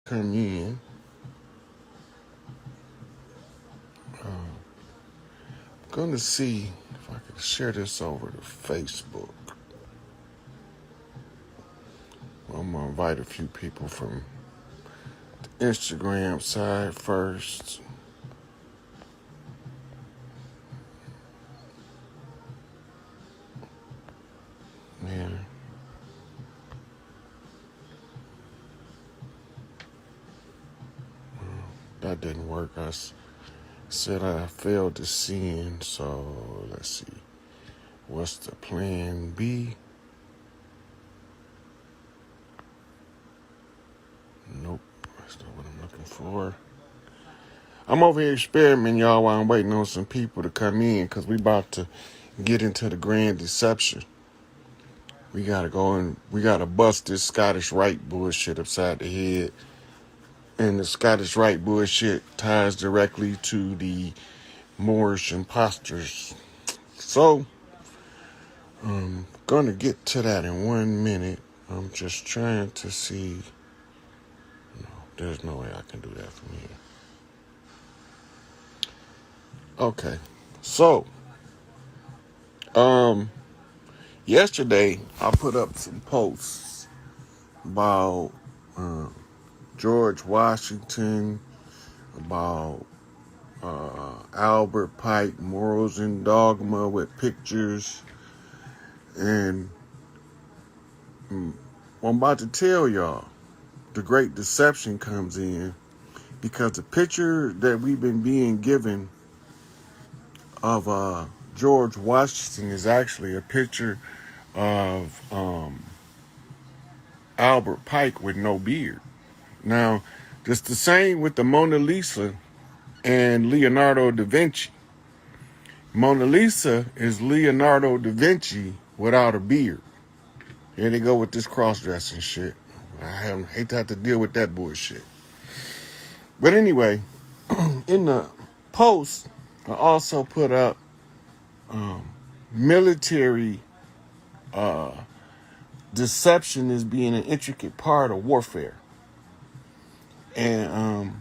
come in. I'm going to see if I can share this over to Facebook. I'm going to invite a few people from the Instagram side first. Man. That didn't work. I said I failed to send, so let's see. What's the plan B? Nope, that's not what I'm looking for. I'm over here experimenting, y'all, while I'm waiting on some people to come in, because we about to get into the grand deception. We gotta go and we gotta bust this Scottish Rite bullshit upside the head. And the Scottish Rite bullshit ties directly to the Moorish imposters. So, I'm gonna get to that in 1 minute. I'm just trying to see. No, there's no way I can do that from here. Okay, so, yesterday I put up some posts about George Washington, about Albert Pike, Morals and Dogma with pictures, and I'm about to tell y'all, the great deception comes in because the picture that we've been being given of George Washington is actually a picture of Albert Pike with no beard. Now, it's the same with the Mona Lisa and Leonardo da Vinci. Mona Lisa is Leonardo da Vinci without a beard. Here they go with this cross-dressing shit. I hate to have to deal with that bullshit. But anyway, in the post, I also put up military deception as being an intricate part of warfare. And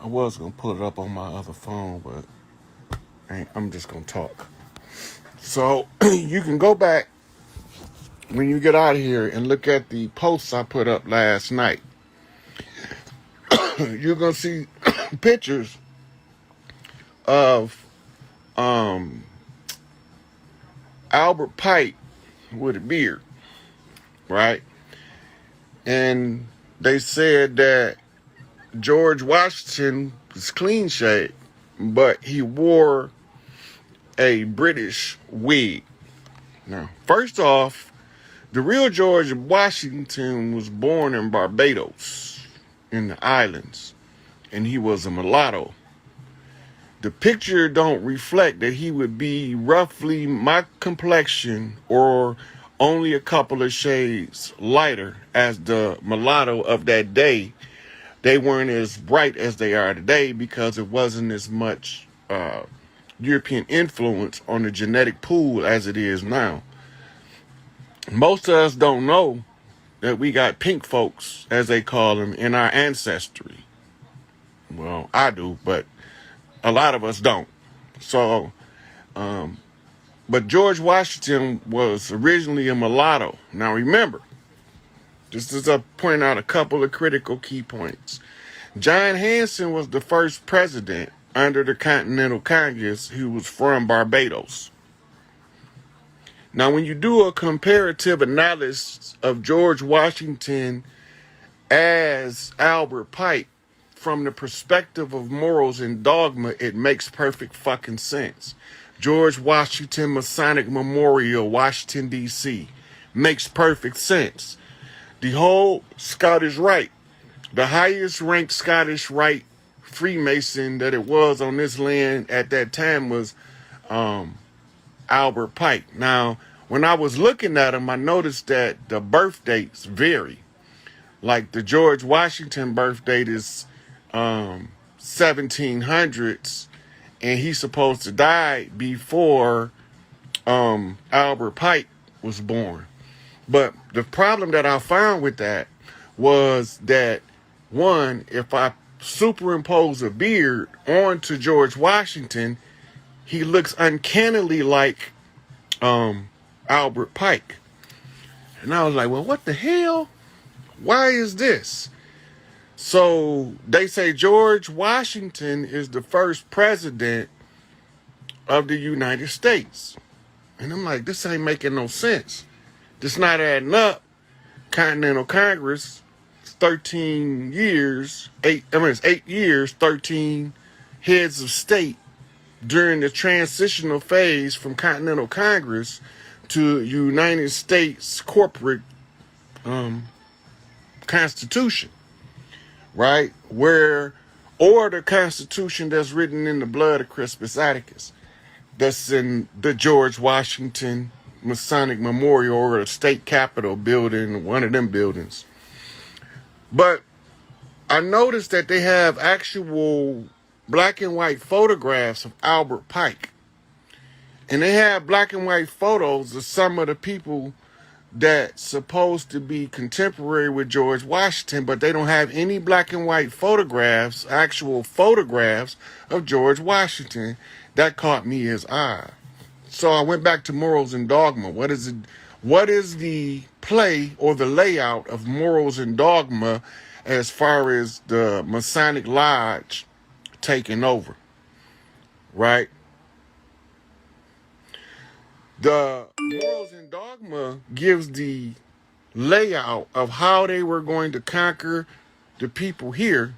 I was going to pull it up on my other phone, but I'm just going to talk. So you can go back when you get out of here and look at the posts I put up last night. You're going to see pictures of Albert Pike with a beard, right? And they said that George Washington was clean shaved, but he wore a British wig. Now, first off, the real George Washington was born in Barbados, in the islands, and he was a mulatto. The picture don't reflect that he would be roughly my complexion or only a couple of shades lighter as the mulatto of that day. They weren't as bright as they are today because it wasn't as much European influence on the genetic pool as it is now. Most of us don't know that we got pink folks, as they call them, in our ancestry. Well, I do, but a lot of us don't. So, but George Washington was originally a mulatto. Now remember, just as I point out a couple of critical key points. John Hanson was the first president under the Continental Congress who was from Barbados. Now, when you do a comparative analysis of George Washington as Albert Pike, from the perspective of morals and dogma, it makes perfect fucking sense. George Washington Masonic Memorial, Washington, D.C. makes perfect sense. The whole Scottish Rite, the highest ranked Scottish Rite Freemason that it was on this land at that time was Albert Pike. Now, when I was looking at him, I noticed that the birth dates vary. Like the George Washington birth date is 1700s, and he's supposed to die before Albert Pike was born. But the problem that I found with that was that one, if I superimpose a beard onto George Washington, he looks uncannily like Albert Pike. And I was like, well, what the hell? Why is this? So they say George Washington is the first president of the United States. And I'm like, this ain't making no sense. This not adding up. Continental Congress, 13 years, it's 8 years, 13 heads of state during the transitional phase from Continental Congress to United States corporate constitution, right? Or the constitution that's written in the blood of Crispus Attucks, that's in the George Washington Masonic Memorial or the state capitol building, one of them buildings. But I noticed that they have actual black and white photographs of Albert Pike. And they have black and white photos of some of the people that's supposed to be contemporary with George Washington, but they don't have any black and white photographs, actual photographs of George Washington. That caught me his eye. So I went back to Morals and Dogma. What is it? What is the play or the layout of Morals and Dogma as far as the Masonic Lodge taking over, right? The Morals and Dogma gives the layout of how they were going to conquer the people here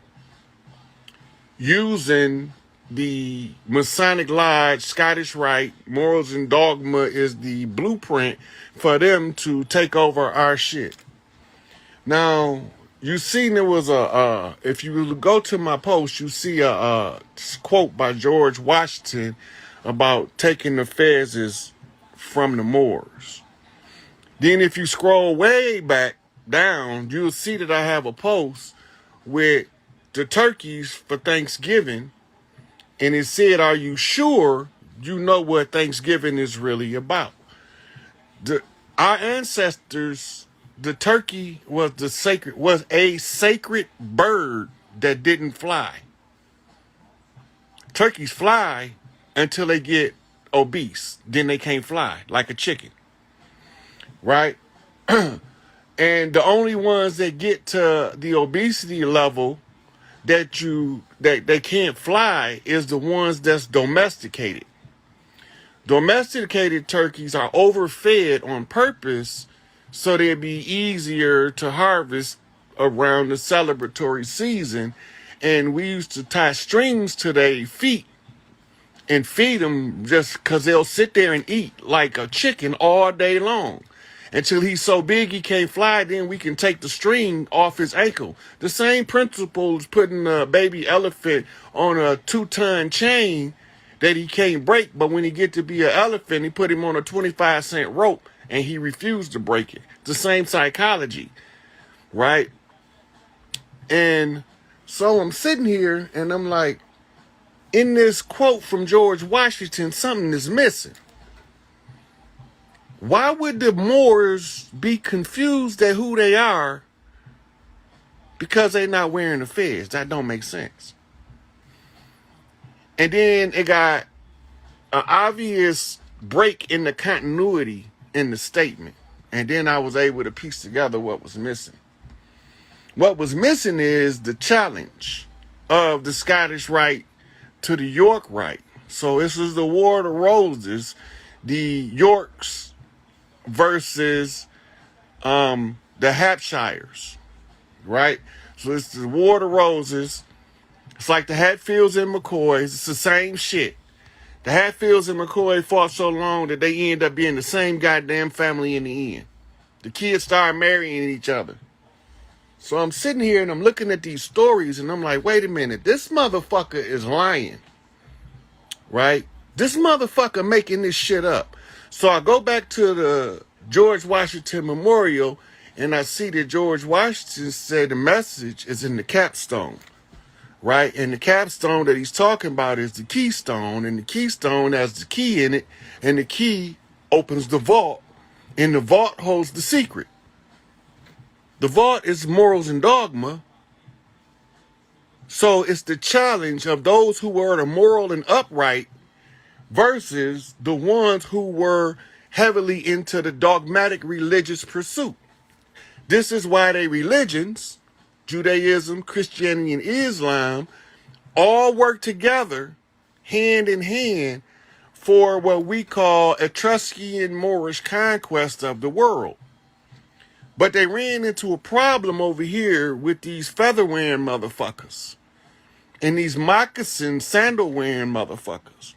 using the Masonic Lodge, Scottish Rite. Morals and Dogma is the blueprint for them to take over our shit. Now, you seen there was if you go to my post, you see a quote by George Washington about taking the Fezes from the Moors. Then if you scroll way back down, you'll see that I have a post with the turkeys for Thanksgiving. And it said, are you sure you know what Thanksgiving is really about? Our ancestors, the turkey was a sacred bird that didn't fly. Turkeys fly until they get obese. Then they can't fly like a chicken. Right? And the only ones that get to the obesity level that they can't fly is the ones that's domesticated. Domesticated turkeys are overfed on purpose so they'd be easier to harvest around the celebratory season. And we used to tie strings to their feet and feed them just because they'll sit there and eat like a chicken all day long. Until he's so big he can't fly, then we can take the string off his ankle. The same principle is putting a baby elephant on a 2-ton chain that he can't break, but when he get to be an elephant, he put him on a 25-cent rope and he refused to break it. The same psychology, right? And so I'm sitting here and I'm like, in this quote from George Washington, something is missing. Why would the Moors be confused at who they are because they're not wearing the fez? That don't make sense. And then it got an obvious break in the continuity in the statement. And then I was able to piece together what was missing. What was missing is the challenge of the Scottish Rite to the York Rite. So this is the War of the Roses, the Yorks versus the Hampshires, right? So it's the War of the Roses. It's like the Hatfields and McCoys. It's the same shit. The Hatfields and McCoy fought so long that they end up being the same goddamn family in the end. The kids start marrying each other. So I'm sitting here and I'm looking at these stories and I'm like, wait a minute, this motherfucker is lying, right? This motherfucker making this shit up. So I go back to the George Washington Memorial and I see that George Washington said the message is in the capstone, right? And the capstone that he's talking about is the keystone, and the keystone has the key in it, and the key opens the vault, and the vault holds the secret. The vault is Morals and Dogma, So it's the challenge of those who were the moral and upright versus the ones who were heavily into the dogmatic religious pursuit. This is why they religions, Judaism, Christianity, and Islam, all work together hand in hand for what we call Etruscan Moorish conquest of the world. But they ran into a problem over here with these feather wearing motherfuckers and these moccasin sandal wearing motherfuckers.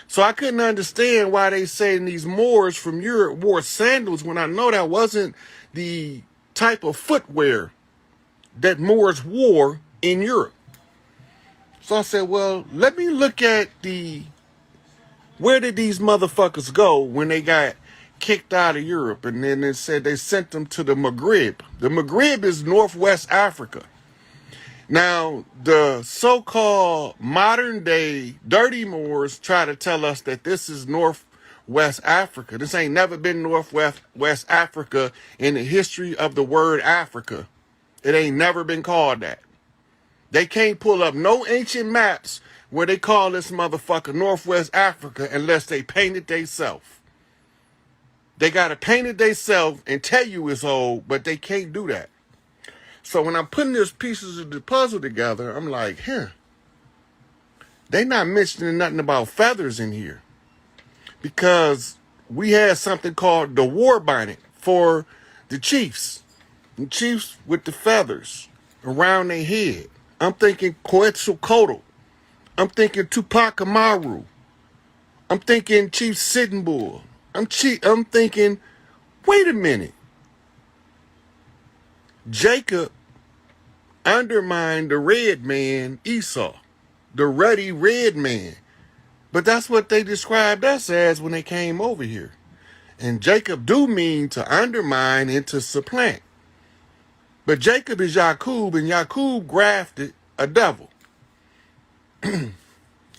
So I couldn't understand why they saying these Moors from Europe wore sandals when I know that wasn't the type of footwear that Moors wore in Europe. So I said, well, let me look at where did these motherfuckers go when they got kicked out of Europe? And then they said they sent them to the Maghreb. The Maghreb is Northwest Africa. Now, the so-called modern day dirty Moors try to tell us that this is Northwest Africa. This ain't never been Northwest Africa in the history of the word Africa. It ain't never been called that. They can't pull up no ancient maps where they call this motherfucker Northwest Africa unless they paint it theyself. They got to paint it theyself and tell you it's old, but they can't do that. So when I'm putting these pieces of the puzzle together, I'm like, they not mentioning nothing about feathers in here. Because we had something called the war bonnet for the chiefs. The chiefs with the feathers around their head. I'm thinking Quetzalcoatl. I'm thinking Tupac Amaru. I'm thinking Chief Sitting Bull. I'm thinking, wait a minute. Jacob undermined the red man, Esau, the ruddy red man. But that's what they described us as when they came over here. And Jacob do mean to undermine and to supplant. But Jacob is Yakub, and Yakub grafted a devil. And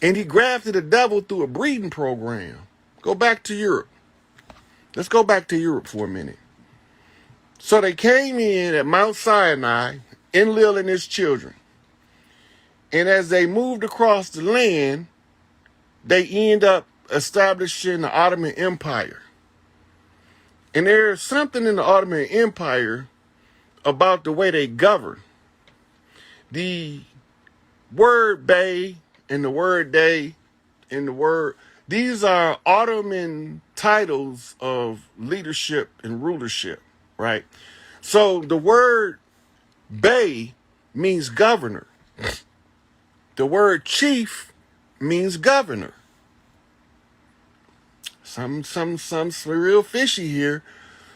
he grafted a devil through a breeding program. Go back to Europe. Let's go back to Europe for a minute. So they came in at Mount Sinai, Enlil and his children. And as they moved across the land, they end up establishing the Ottoman Empire. And there's something in the Ottoman Empire about the way they govern. The word Bey and the word day and the word, these are Ottoman titles of leadership and rulership, right? So the word Bey means governor. The word chief means governor. Some real fishy here.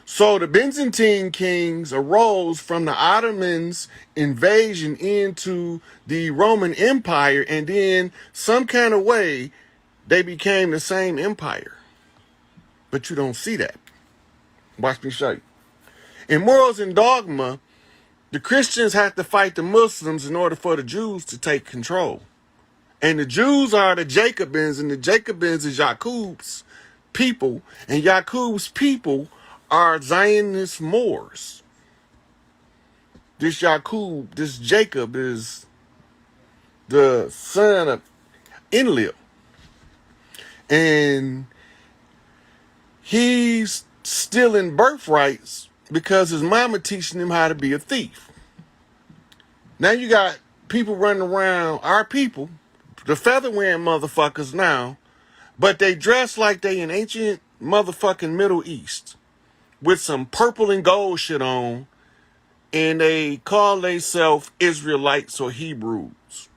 So the Byzantine kings arose from the Ottomans' invasion into the Roman Empire, and then some kind of way they became the same empire. But you don't see that. Watch me show you. In Morals and Dogma, the Christians have to fight the Muslims in order for the Jews to take control. And the Jews are the Jacobins, and the Jacobins is Yakub's people, and Yakub's people are Zionist Moors. This Jacob is the son of Enlil. And he's stealing birthrights because his mama teaching him how to be a thief. Now you got people running around, our people, the feather wearing motherfuckers now, but they dress like they in ancient motherfucking Middle East with some purple and gold shit on, and they call themselves Israelites or Hebrews.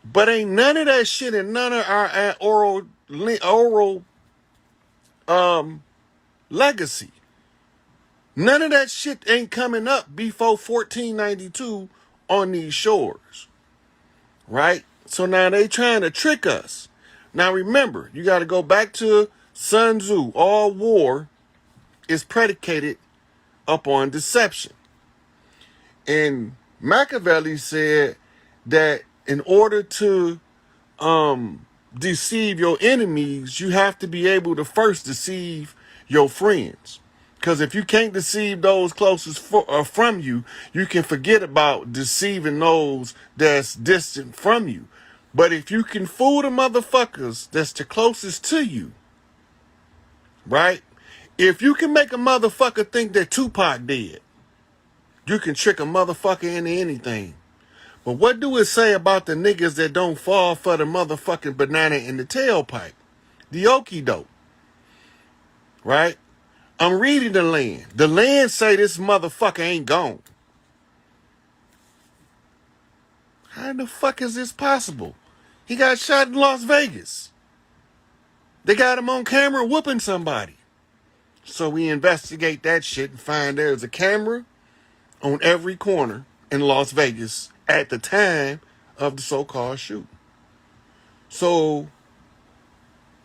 But ain't none of that shit in none of our oral legacy. None of that shit ain't coming up before 1492 on these shores. Right? So now they trying to trick us. Now remember, you got to go back to Sun Tzu. All war is predicated upon deception. And Machiavelli said that in order to deceive your enemies, you have to be able to first deceive your friends. Because if you can't deceive those closest from you, you can forget about deceiving those that's distant from you. But if you can fool the motherfuckers that's the closest to you, right? If you can make a motherfucker think that Tupac dead, you can trick a motherfucker into anything. But what do it say about the niggas that don't fall for the motherfucking banana in the tailpipe? The okie doke, right? I'm reading the land. The land say this motherfucker ain't gone. How the fuck is this possible? He got shot in Las Vegas. They got him on camera whooping somebody. So we investigate that shit and find there's a camera on every corner in Las Vegas at the time of the so-called shoot. So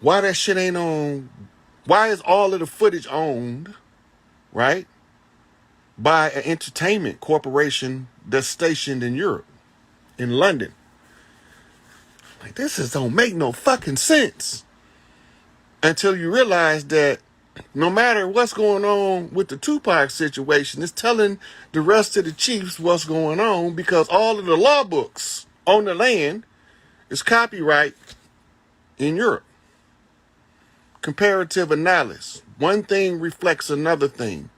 why that shit ain't on? Why is all of the footage owned, right, by an entertainment corporation that's stationed in Europe, in London? Like, this just don't make no fucking sense until you realize that no matter what's going on with the Tupac situation, it's telling the rest of the chiefs what's going on, because all of the law books on the land is copyright in Europe. Comparative analysis. One thing reflects another thing.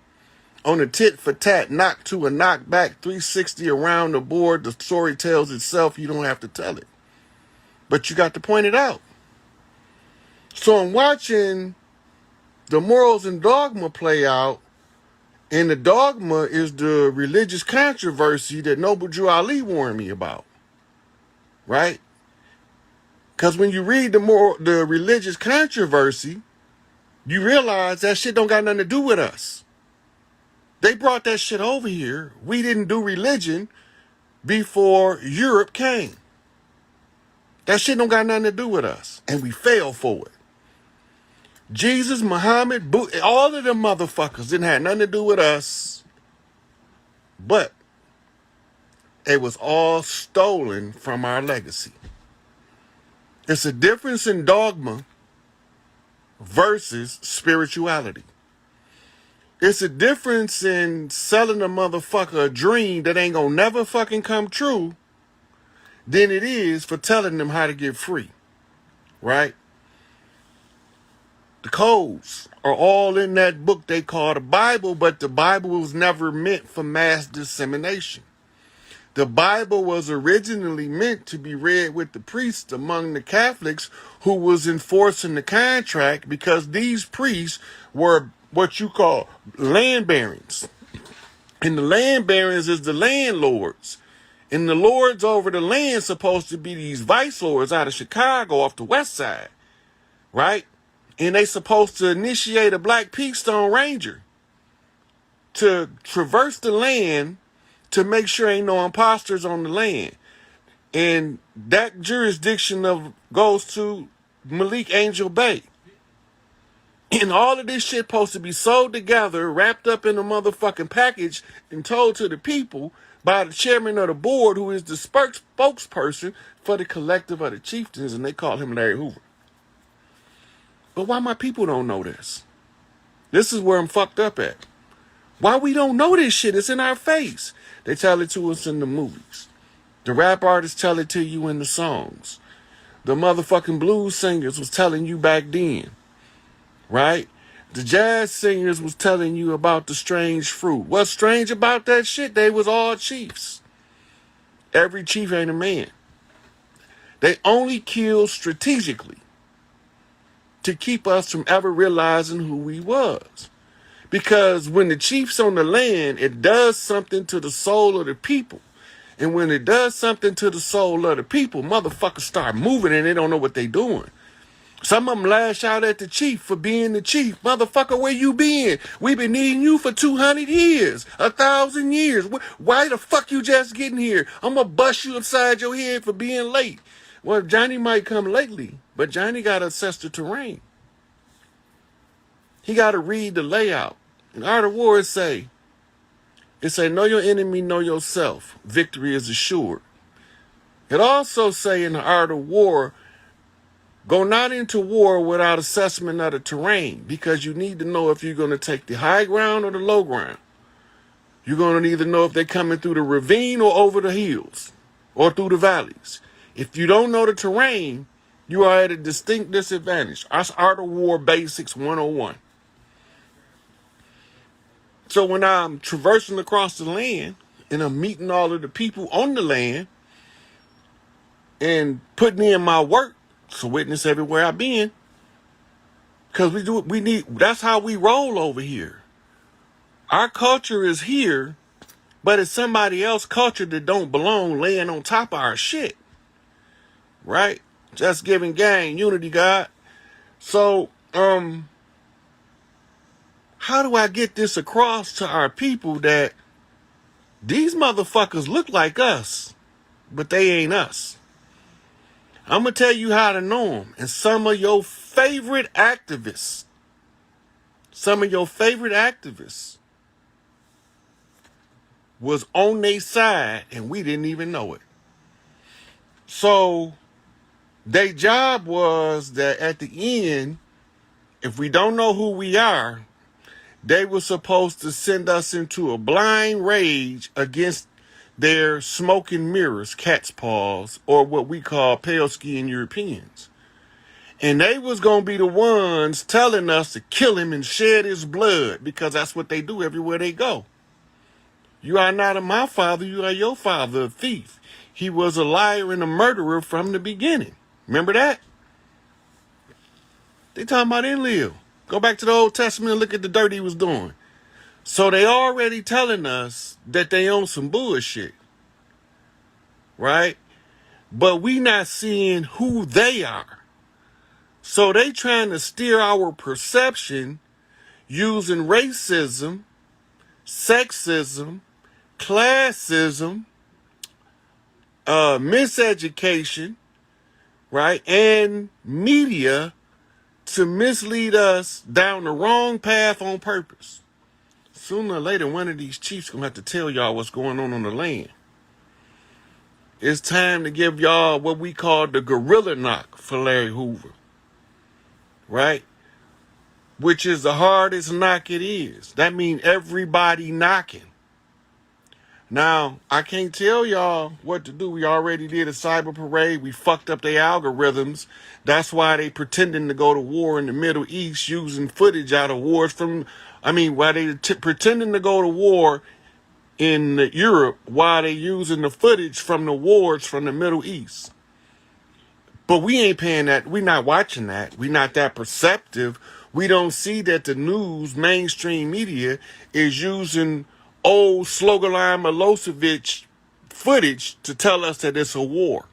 On a tit for tat, knock to a knock back, 360 around the board, the story tells itself. You don't have to tell it. But you got to point it out. So I'm watching the morals and dogma play out, and the dogma is the religious controversy that Noble Drew Ali warned me about, right? Because when you read the religious controversy, you realize that shit don't got nothing to do with us. They brought that shit over here. We didn't do religion before Europe came. That shit don't got nothing to do with us, and we fell for it. Jesus, Muhammad, all of them motherfuckers didn't have nothing to do with us, but it was all stolen from our legacy. It's a difference in dogma versus spirituality. It's a difference in selling a motherfucker a dream that ain't gonna never fucking come true than it is for telling them how to get free, right? The codes are all in that book they call the Bible, but the Bible was never meant for mass dissemination. The Bible was originally meant to be read with the priests among the Catholics who was enforcing the contract, because these priests were what you call land barons. And the land barons is the landlords. And the lords over the land supposed to be these vice lords out of Chicago off the west side, right? And they supposed to initiate a Black Peakstone Ranger to traverse the land to make sure ain't no imposters on the land. And that jurisdiction goes to Malik Angel Bay. And all of this shit supposed to be sold together, wrapped up in a motherfucking package, and told to the people by the chairman of the board, who is the spokesperson for the collective of the chieftains, and they call him Larry Hoover. But why my people don't know this? This is where I'm fucked up at. Why we don't know this shit? It's in our face. They tell it to us in the movies. The rap artists tell it to you in the songs. The motherfucking blues singers was telling you back then, right? The jazz singers was telling you about the strange fruit. What's strange about that shit? They was all chiefs. Every chief ain't a man. They only kill strategically to keep us from ever realizing who we was. Because when the chief's on the land, it does something to the soul of the people. And when it does something to the soul of the people, motherfuckers start moving and they don't know what they doing. Some of them lash out at the chief for being the chief. Motherfucker, where you been? We been needing you for 200 years, 1,000 years. Why the fuck you just getting here? I'm gonna bust you upside your head for being late. Well, Johnny might come lately, but Johnny got to assess the terrain. He got to read the layout. In Art of War, it say, know your enemy, know yourself. Victory is assured. It also say in the Art of War, Go not into war without assessment of the terrain, because you need to know if you're going to take the high ground or the low ground. You're going to either know if they're coming through the ravine or over the hills or through the valleys. If you don't know the terrain, you are at a distinct disadvantage. That's Art of War Basics 101. So when I'm traversing across the land and I'm meeting all of the people on the land and putting in my work, it's a witness everywhere I've been, because that's how we roll over here. Our culture is here, but it's somebody else's culture that don't belong laying on top of our shit. Right? Just giving gang, unity, God. So, how do I get this across to our people that these motherfuckers look like us, but they ain't us? I'm going to tell you how to know them. And some of your favorite activists was on their side and we didn't even know it. So their job was that at the end, if we don't know who we are, they were supposed to send us into a blind rage against their smoke and mirrors, cat's paws, or what we call pale skinned Europeans. And they was going to be the ones telling us to kill him and shed his blood, because that's what they do everywhere they go. You are not my father, you are your father, a thief. He was a liar and a murderer from the beginning. Remember that? They talking about Enlil. Go back to the Old Testament and look at the dirt he was doing. So they already telling us that they own some bullshit. Right? But we not seeing who they are. So they trying to steer our perception using racism, sexism, classism, miseducation, right, and media to mislead us down the wrong path on purpose. Sooner or later, one of these chiefs gonna have to tell y'all what's going on the land. It's time to give y'all what we call the gorilla knock for Larry Hoover, right? Which is the hardest knock it is. That means everybody knocking. Now, I can't tell y'all what to do. We already did a cyber parade. We fucked up their algorithms. That's why they pretending to go to war in the Middle East using footage out of wars why they pretending to go to war in Europe while they using the footage from the wars from the Middle East. But we ain't paying that. We not watching that. We not that perceptive. We don't see that the news, mainstream media, is using old Slobodan Milosevic footage to tell us that it's a war.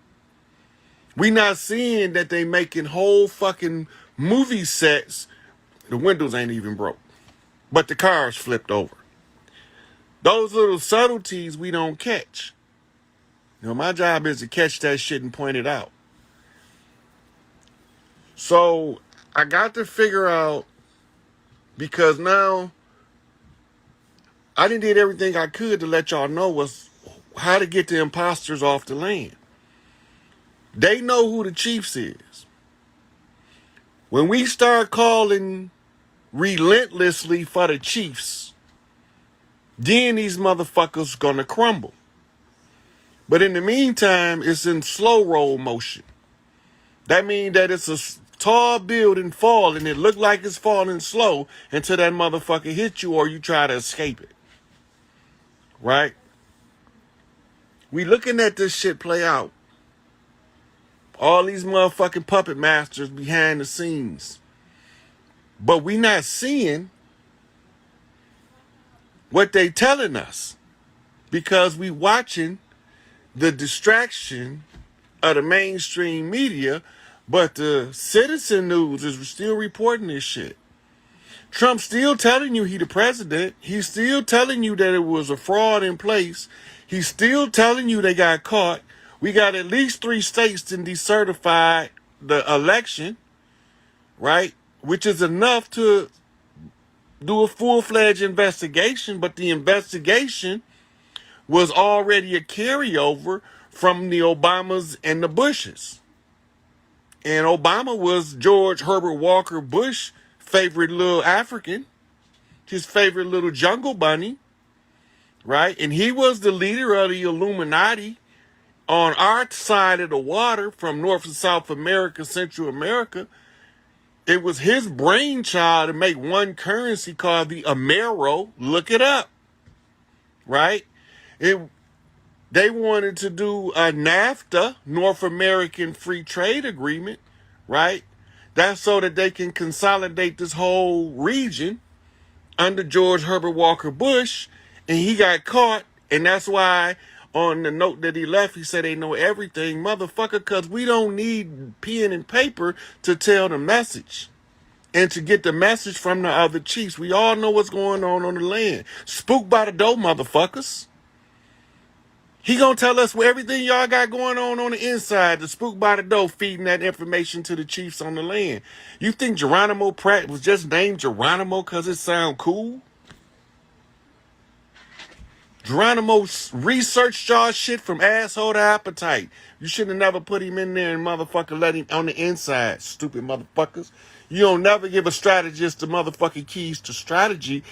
We not seeing that they making whole fucking movie sets. The windows ain't even broke, but the car's flipped over. Those little subtleties we don't catch. My job is to catch that shit and point it out. So I got to figure out, because now I did everything I could to let y'all know was how to get the imposters off the land. They know who the chiefs is. When we start calling relentlessly for the chiefs, then these motherfuckers gonna crumble. But in the meantime, it's in slow roll motion. That means that it's a tall building falling. It look like it's falling slow until that motherfucker hits you or you try to escape it. Right? We looking at this shit play out. All these motherfucking puppet masters behind the scenes. But we not seeing what they telling us, because we watching the distraction of the mainstream media, but the citizen news is still reporting this shit. Trump's still telling you he the president. He's still telling you that it was a fraud in place. He's still telling you they got caught. We got at least 3 states to decertify the election, right? Which is enough to do a full-fledged investigation, but the investigation was already a carryover from the Obamas and the Bushes. And Obama was George Herbert Walker Bush's favorite little African, his favorite little jungle bunny, right? And he was the leader of the Illuminati on our side of the water from North and South America, Central America. It was his brainchild to make one currency called the Amero. Look it up, right? They wanted to do a NAFTA, North American Free Trade Agreement, right? That's so that they can consolidate this whole region under George Herbert Walker Bush, and he got caught, and that's why on the note that he left, he said they know everything, motherfucker, because we don't need pen and paper to tell the message and to get the message from the other chiefs. We all know what's going on the land. Spook by the door, motherfuckers. He gonna tell us what everything y'all got going on the inside. The spook by the door feeding that information to the chiefs on the land. You think Geronimo Pratt was just named Geronimo because it sound cool? Geronimo researched y'all shit from asshole to appetite. You should have never put him in there and motherfucker let him on the inside, stupid motherfuckers. You don't never give a strategist the motherfucking keys to strategy.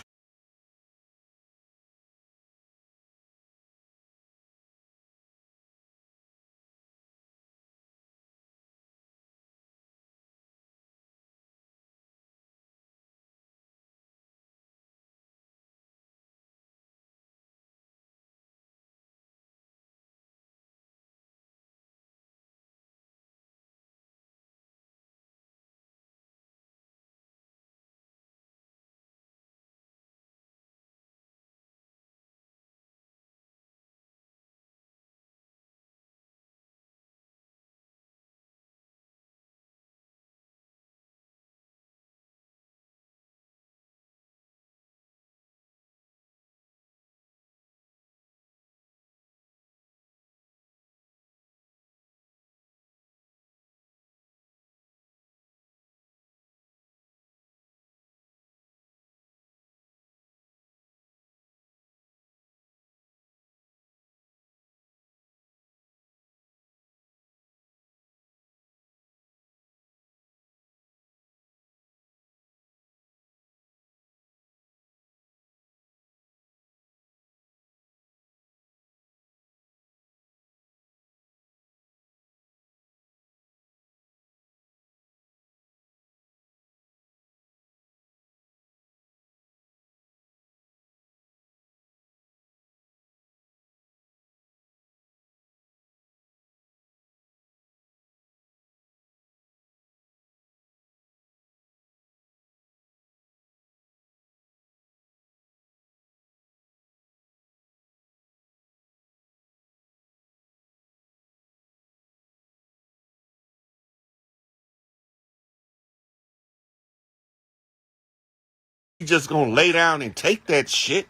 He just gonna lay down and take that shit.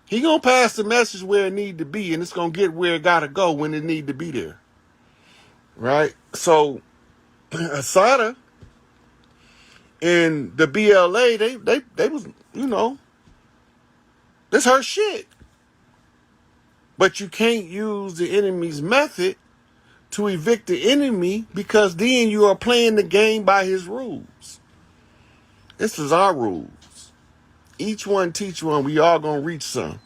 He gonna pass the message where it need to be, and it's gonna get where it gotta go when it need to be there. Right? So Asada and the BLA, they was, that's her shit. But you can't use the enemy's method to evict the enemy because then you are playing the game by his rules. This is our rules. Each one teach one. We all gonna reach some.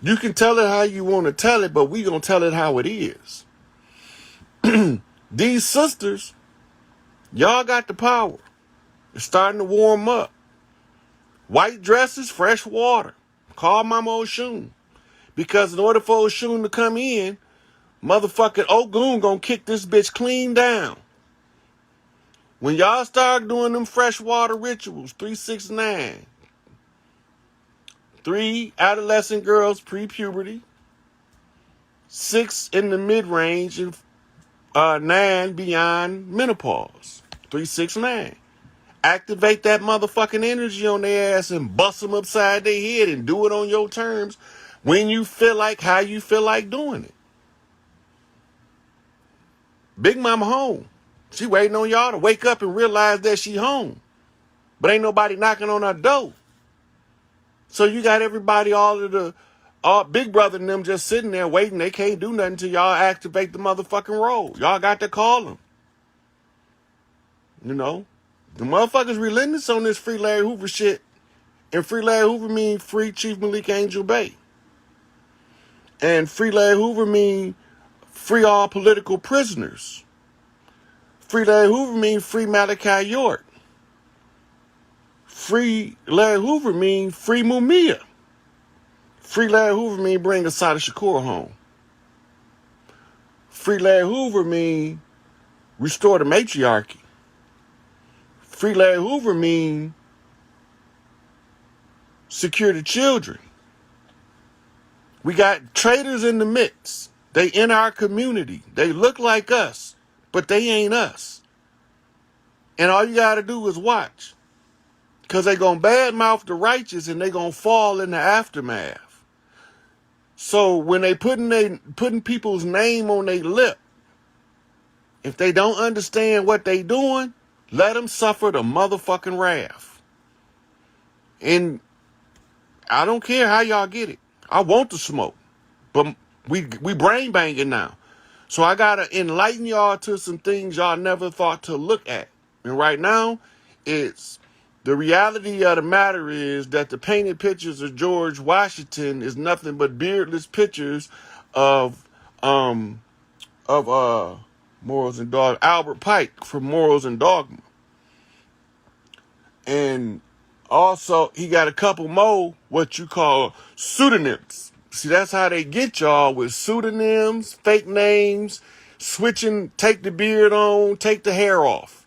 You can tell it how you want to tell it, but we gonna tell it how it is. These sisters, y'all got the power. It's starting to warm up. White dresses, fresh water. Call Mama Oshun. Because in order for Oshun to come in, motherfucking Ogun gonna kick this bitch clean down. When y'all start doing them freshwater rituals, 369, 3 adolescent girls pre-puberty, 6 in the mid-range, and 9 beyond menopause. 369. Activate that motherfucking energy on their ass and bust them upside their head and do it on your terms when you feel like how you feel like doing it. Big Mama home. She waiting on y'all to wake up and realize that she home. But ain't nobody knocking on her door. So you got everybody, all Big Brother and them just sitting there waiting. They can't do nothing till y'all activate the motherfucking role. Y'all got to call them. You know, the motherfuckers relentless on this free Larry Hoover shit. And free Larry Hoover mean free Chief Malik Angel Bay. And free Larry Hoover mean free all political prisoners. Free Larry Hoover mean free Malachi York. Free Larry Hoover mean free Mumia. Free Larry Hoover mean bring Assata Shakur home. Free Larry Hoover mean restore the matriarchy. Free Larry Hoover mean secure the children. We got traitors in the mix. They in our community. They look like us, but they ain't us. And all you got to do is watch. Because they going to badmouth the righteous and they going to fall in the aftermath. So when they putting people's name on their lip, if they don't understand what they doing, let them suffer the motherfucking wrath. And I don't care how y'all get it. I want the smoke. But we brain banging now. So I got to enlighten y'all to some things y'all never thought to look at. And right now, it's the reality of the matter is that the painted pictures of George Washington is nothing but beardless pictures of Morals and Dogma, Albert Pike from Morals and Dogma. And also, he got a couple more what you call pseudonyms. See, that's how they get y'all, with pseudonyms, fake names, switching, take the beard on, take the hair off.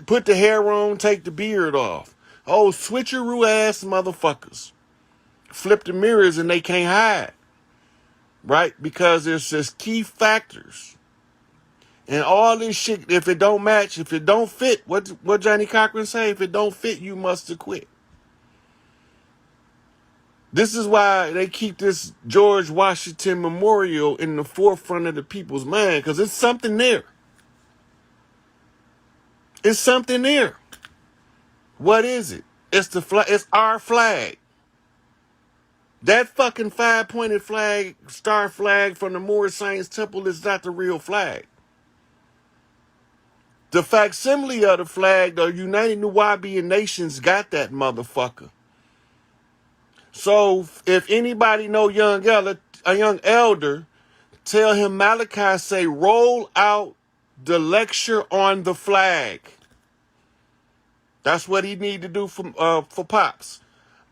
Put the hair on, take the beard off. Oh, switcheroo ass motherfuckers. Flip the mirrors and they can't hide. Right? Because there's just key factors. And all this shit, if it don't match, if it don't fit, what Johnny Cochran say? If it don't fit, you must have quit. This is why they keep this George Washington Memorial in the forefront of the people's mind, because it's something there. It's something there. What is it? It's the flag. It's our flag. That fucking 5-pointed flag, star flag from the Moorish Science Temple is not the real flag. The facsimile of the flag, the United Nubian Nations got that motherfucker. So if anybody know a young elder, tell him Malachi say, roll out the lecture on the flag. That's what he need to do for Pops.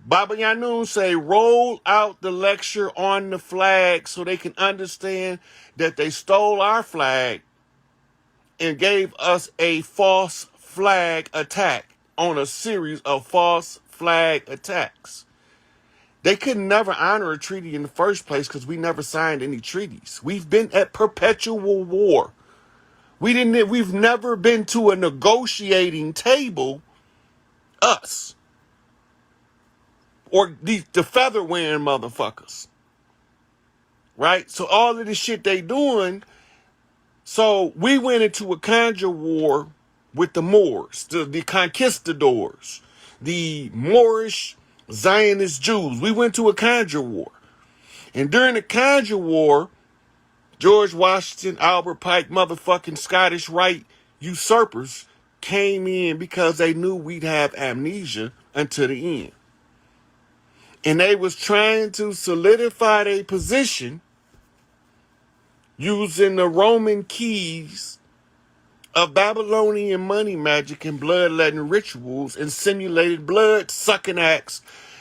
Baba Yanun say, roll out the lecture on the flag so they can understand that they stole our flag and gave us a false flag attack on a series of false flag attacks. They could never honor a treaty in the first place because we never signed any treaties. We've been at perpetual war. We've never been to a negotiating table, us. Or the feather wearing motherfuckers. Right? So all of this shit they doing. So we went into a conjure war with the Moors, the conquistadors, the Moorish Zionist Jews. We went to a conjure war. And during the conjure war, George Washington, Albert Pike, motherfucking Scottish Rite usurpers came in because they knew we'd have amnesia until the end. And they was trying to solidify their position using the Roman keys of Babylonian money magic and bloodletting rituals and simulated blood-sucking acts.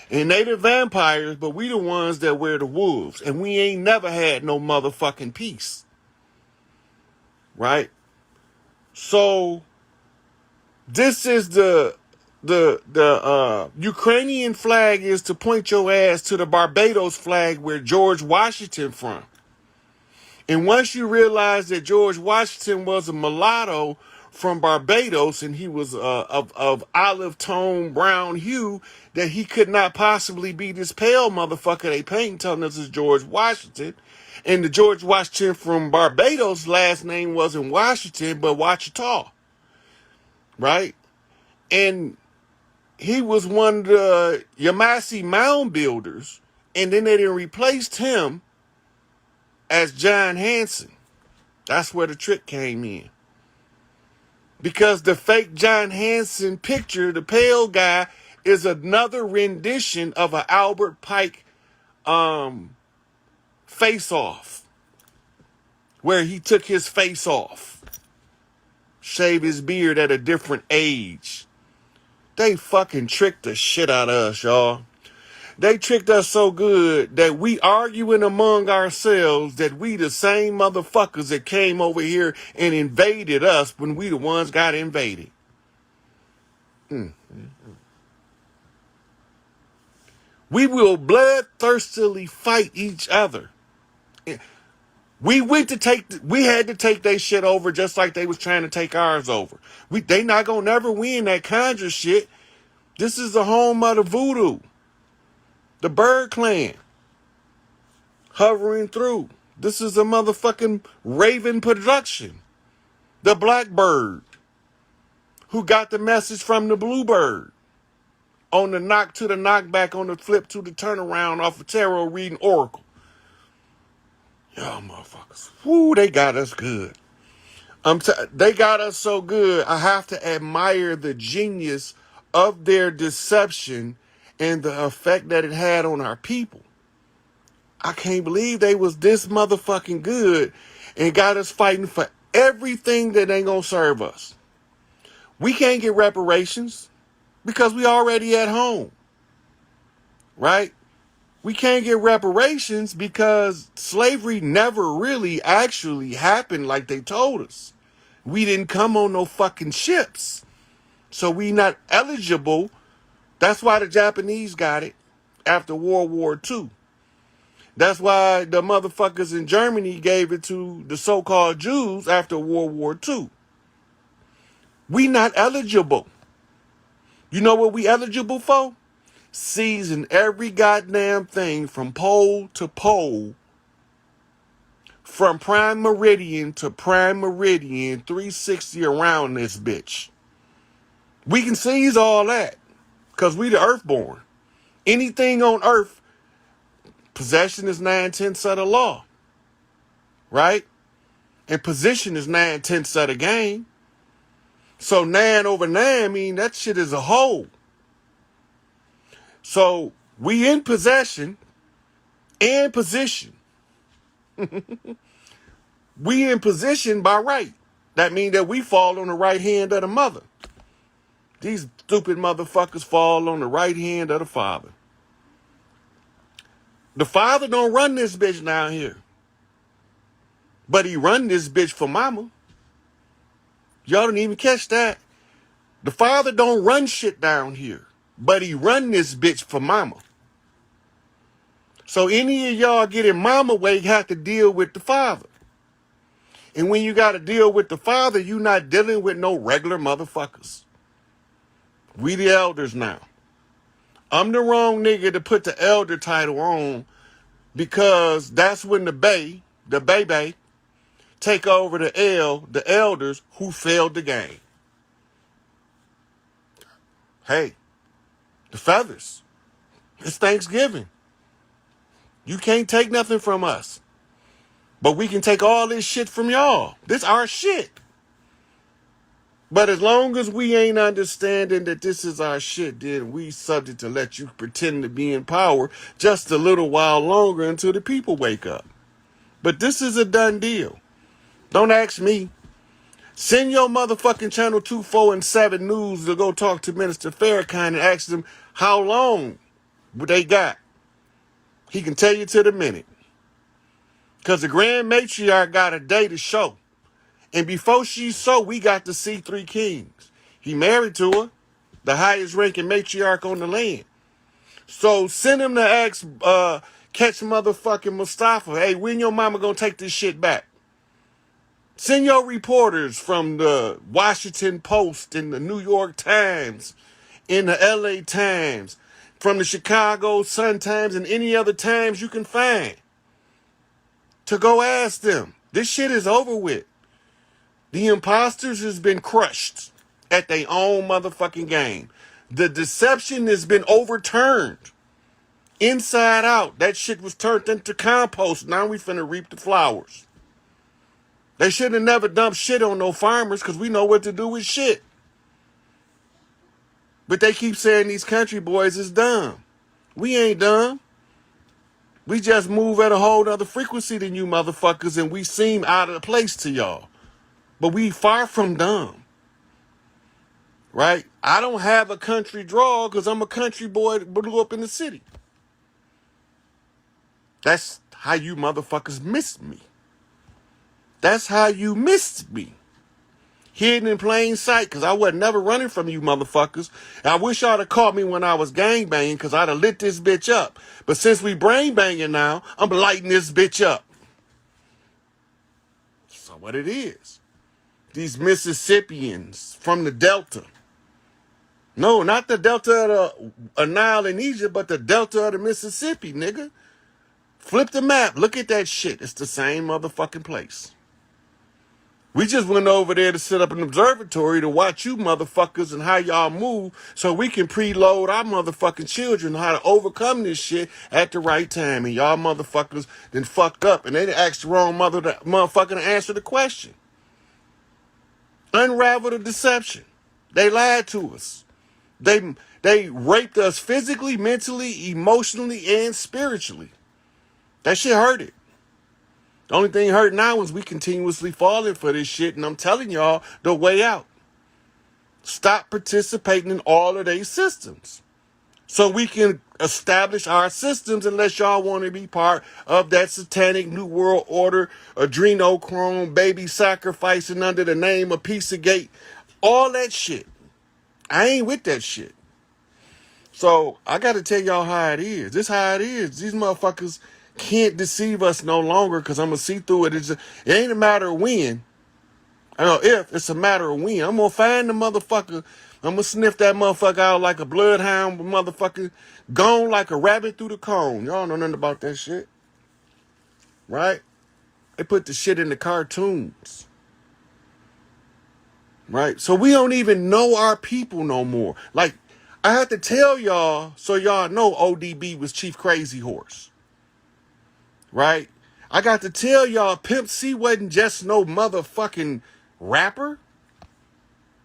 And they the vampires, but we the ones that wear the wolves. And we ain't never had no motherfucking peace. Right? So, this is the Ukrainian flag is to point your ass to the Barbados flag where George Washington from. And once you realize that George Washington was a mulatto from Barbados and he was of olive tone brown hue, that he could not possibly be this pale motherfucker they painting telling us is George Washington. And the George Washington from Barbados last name wasn't Washington but Wachita. Right? And he was one of the Yamasee mound builders, and then they didn't replace him as John Hanson. That's where the trick came in. Because the fake John Hanson picture, the pale guy, is another rendition of an Albert Pike face off, where he took his face off, shave his beard at a different age. They fucking tricked the shit out of us, y'all. They tricked us so good that we arguing among ourselves that we the same motherfuckers that came over here and invaded us when we the ones got invaded. We will bloodthirstily fight each other. We had to take their shit over just like they was trying to take ours over. They not gonna never win that conjure shit. This is the home of the voodoo. The Bird Clan. Hovering through. This is a motherfucking Raven production. The Blackbird. Who got the message from the Bluebird. On the knock to the knockback, on the flip to the turnaround off of tarot reading Oracle. Y'all motherfuckers. Woo, they got us good. They got us so good, I have to admire the genius of their deception and the effect that it had on our people. I can't believe they was this motherfucking good and got us fighting for everything that ain't gonna serve us. We can't get reparations because we already at home, right? We can't get reparations because slavery never really actually happened like they told us. We didn't come on no fucking ships. So we not eligible. That's why the Japanese got it after World War II. That's why the motherfuckers in Germany gave it to the so-called Jews after World War II. We not eligible. You know what we eligible for? Seizing every goddamn thing from pole to pole, from prime meridian to prime meridian, 360 around this bitch. We can seize all that because we the earthborn. Anything on earth, possession is 9/10 of the law, right? And position is 9/10 of the game. So 9 over 9 mean that shit is a whole. So we in possession and position. We in position by right. That means that we fall on the right hand of the mother. These stupid motherfuckers fall on the right hand of the father. The father don't run this bitch down here. But he run this bitch for mama. Y'all didn't even catch that. The father don't run shit down here. But he run this bitch for mama. So any of y'all getting mama way have to deal with the father. And when you got to deal with the father, you not dealing with no regular motherfuckers. We the elders now. I'm the wrong nigga to put the elder title on because that's when the baby, take over the elders who failed the game. Hey, the feathers. It's Thanksgiving. You can't take nothing from us. But we can take all this shit from y'all. This our shit. But as long as we ain't understanding that this is our shit, then we subject to let you pretend to be in power just a little while longer until the people wake up. But this is a done deal. Don't ask me. Send your motherfucking channel 2, 4, and 7 news to go talk to Minister Farrakhan and ask them how long they got. He can tell you to the minute. Because the Grand Matriarch got a day to show. And before she saw, we got to see 3 kings. He married to her, the highest ranking matriarch on the land. So send him to ask, catch motherfucking Mustafa, hey, when your mama gonna take this shit back? Send your reporters from the Washington Post and the New York Times and the LA Times, from the Chicago Sun-Times and any other Times you can find, to go ask them. This shit is over with. The imposters has been crushed at their own motherfucking game. The deception has been overturned. Inside out. That shit was turned into compost. Now we finna reap the flowers. They should have never dumped shit on no farmers because we know what to do with shit. But they keep saying these country boys is dumb. We ain't dumb. We just move at a whole other frequency than you motherfuckers, and we seem out of place to y'all. But we far from dumb. Right? I don't have a country draw because I'm a country boy that blew up in the city. That's how you motherfuckers missed me. That's how you missed me. Hidden in plain sight, because I wasn't never running from you motherfuckers. And I wish y'all had caught me when I was gangbanging, because I'd have lit this bitch up. But since we brain banging now, I'm lighting this bitch up. So what it is. These Mississippians from the Delta. No, not the Delta of the Nile in Egypt, but the Delta of the Mississippi, nigga. Flip the map. Look at that shit. It's the same motherfucking place. We just went over there to set up an observatory to watch you motherfuckers and how y'all move so we can preload our motherfucking children how to overcome this shit at the right time. And y'all motherfuckers then fucked up and they asked the wrong motherfucker to answer the question. Unravel the deception. They lied to us. They raped us physically, mentally, emotionally, and spiritually. That shit hurted. The only thing hurt now is we continuously falling for this shit, and I'm telling y'all the way out. Stop participating in all of these systems so we can establish our systems unless y'all want to be part of that satanic New World Order, adrenochrome, baby sacrificing under the name of Pizzagate, all that shit. I ain't with that shit. So I got to tell y'all how it is. This how it is. These motherfuckers can't deceive us no longer because I'm going to see through it. It ain't a matter of when. I know if, it's a matter of when. I'm going to find the motherfucker. I'm going to sniff that motherfucker out like a bloodhound motherfucker. Gone like a rabbit through the cone. Y'all know nothing about that shit. Right? They put the shit in the cartoons. Right? So we don't even know our people no more. Like, I had to tell y'all so y'all know ODB was Chief Crazy Horse. Right? I got to tell y'all, Pimp C wasn't just no motherfucking rapper.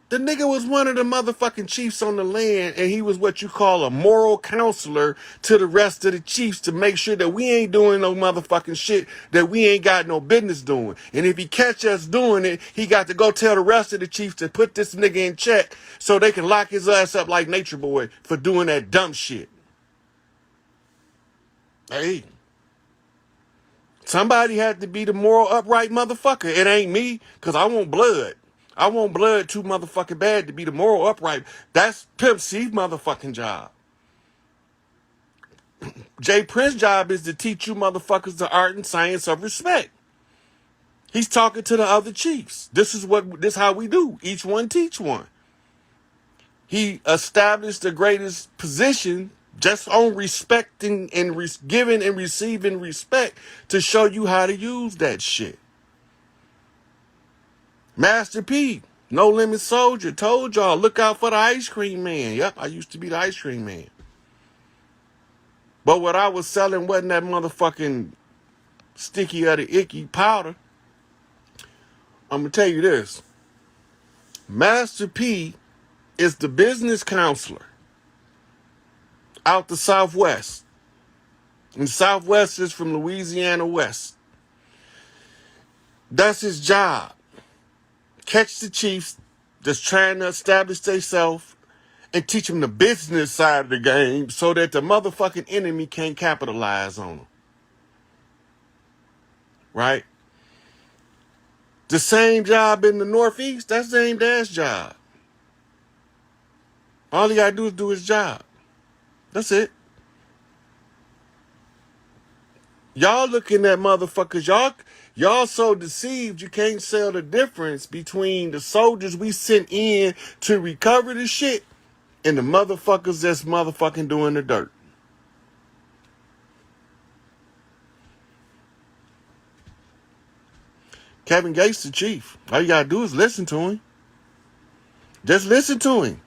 The nigga was one of the motherfucking chiefs on the land, and he was what you call a moral counselor to the rest of the chiefs to make sure that we ain't doing no motherfucking shit that we ain't got no business doing. And if he catch us doing it, he got to go tell the rest of the chiefs to put this nigga in check so they can lock his ass up like Nature Boy for doing that dumb shit. Hey. Somebody had to be the moral upright motherfucker. It ain't me, because I want blood. I want blood too motherfucking bad to be the moral upright. That's Pimp C's motherfucking job. Jay Prince's job is to teach you motherfuckers the art and science of respect. He's talking to the other chiefs. This is how we do. Each one teach one. He established the greatest position just on respecting and giving and receiving respect to show you how to use that shit. Master P, No Limit Soldier, told y'all, look out for the ice cream man. Yep, I used to be the ice cream man. But what I was selling wasn't that motherfucking sticky or the icky powder. I'm going to tell you this. Master P is the business counselor out the Southwest. And Southwest is from Louisiana West. That's his job. Catch the chiefs that's trying to establish themselves and teach them the business side of the game so that the motherfucking enemy can't capitalize on them. Right? The same job in the Northeast, that's the same dad's job. All he gotta do is do his job. That's it. Y'all looking at motherfuckers, y'all so deceived you can't tell the difference between the soldiers we sent in to recover the shit and the motherfuckers that's motherfucking doing the dirt. Kevin Gates the chief. All you gotta do is listen to him. Just listen to him.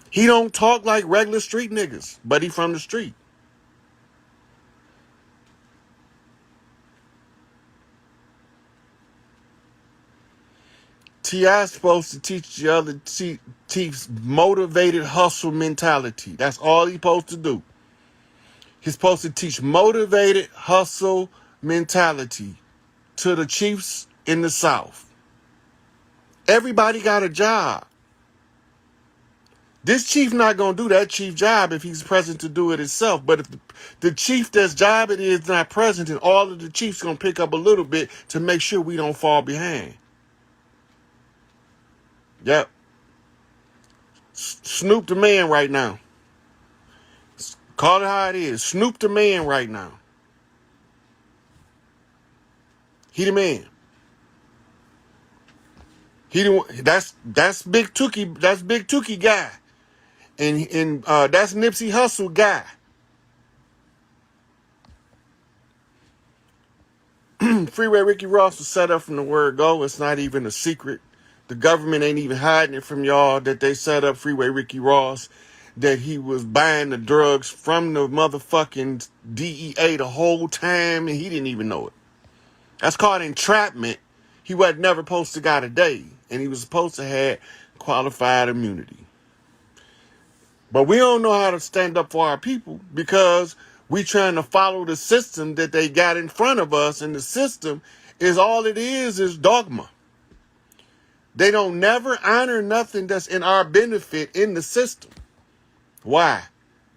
He don't talk like regular street niggas, but he from the street. T.I.'s supposed to teach the other chiefs motivated hustle mentality. That's all he's supposed to do. He's supposed to teach motivated hustle mentality to the chiefs in the South. Everybody got a job. This chief not going to do that chief job if he's present to do it himself. But if the chief that's job it is not present, and all of the chiefs going to pick up a little bit to make sure we don't fall behind. Yep. Snoop the man right now. Call it how it is. Snoop the man right now. He the man. That's Big Tookie. That's Big Tookie guy, and that's Nipsey Hussle guy. Freeway Ricky Ross was set up from the word go. It's not even a secret. The government ain't even hiding it from y'all that they set up Freeway Ricky Ross, that he was buying the drugs from the motherfucking DEA the whole time, and he didn't even know it. That's called entrapment. He was never supposed to got a day, and he was supposed to have qualified immunity. But we don't know how to stand up for our people because we trying to follow the system that they got in front of us, and the system is all it is dogma. They don't never honor nothing that's in our benefit in the system. Why?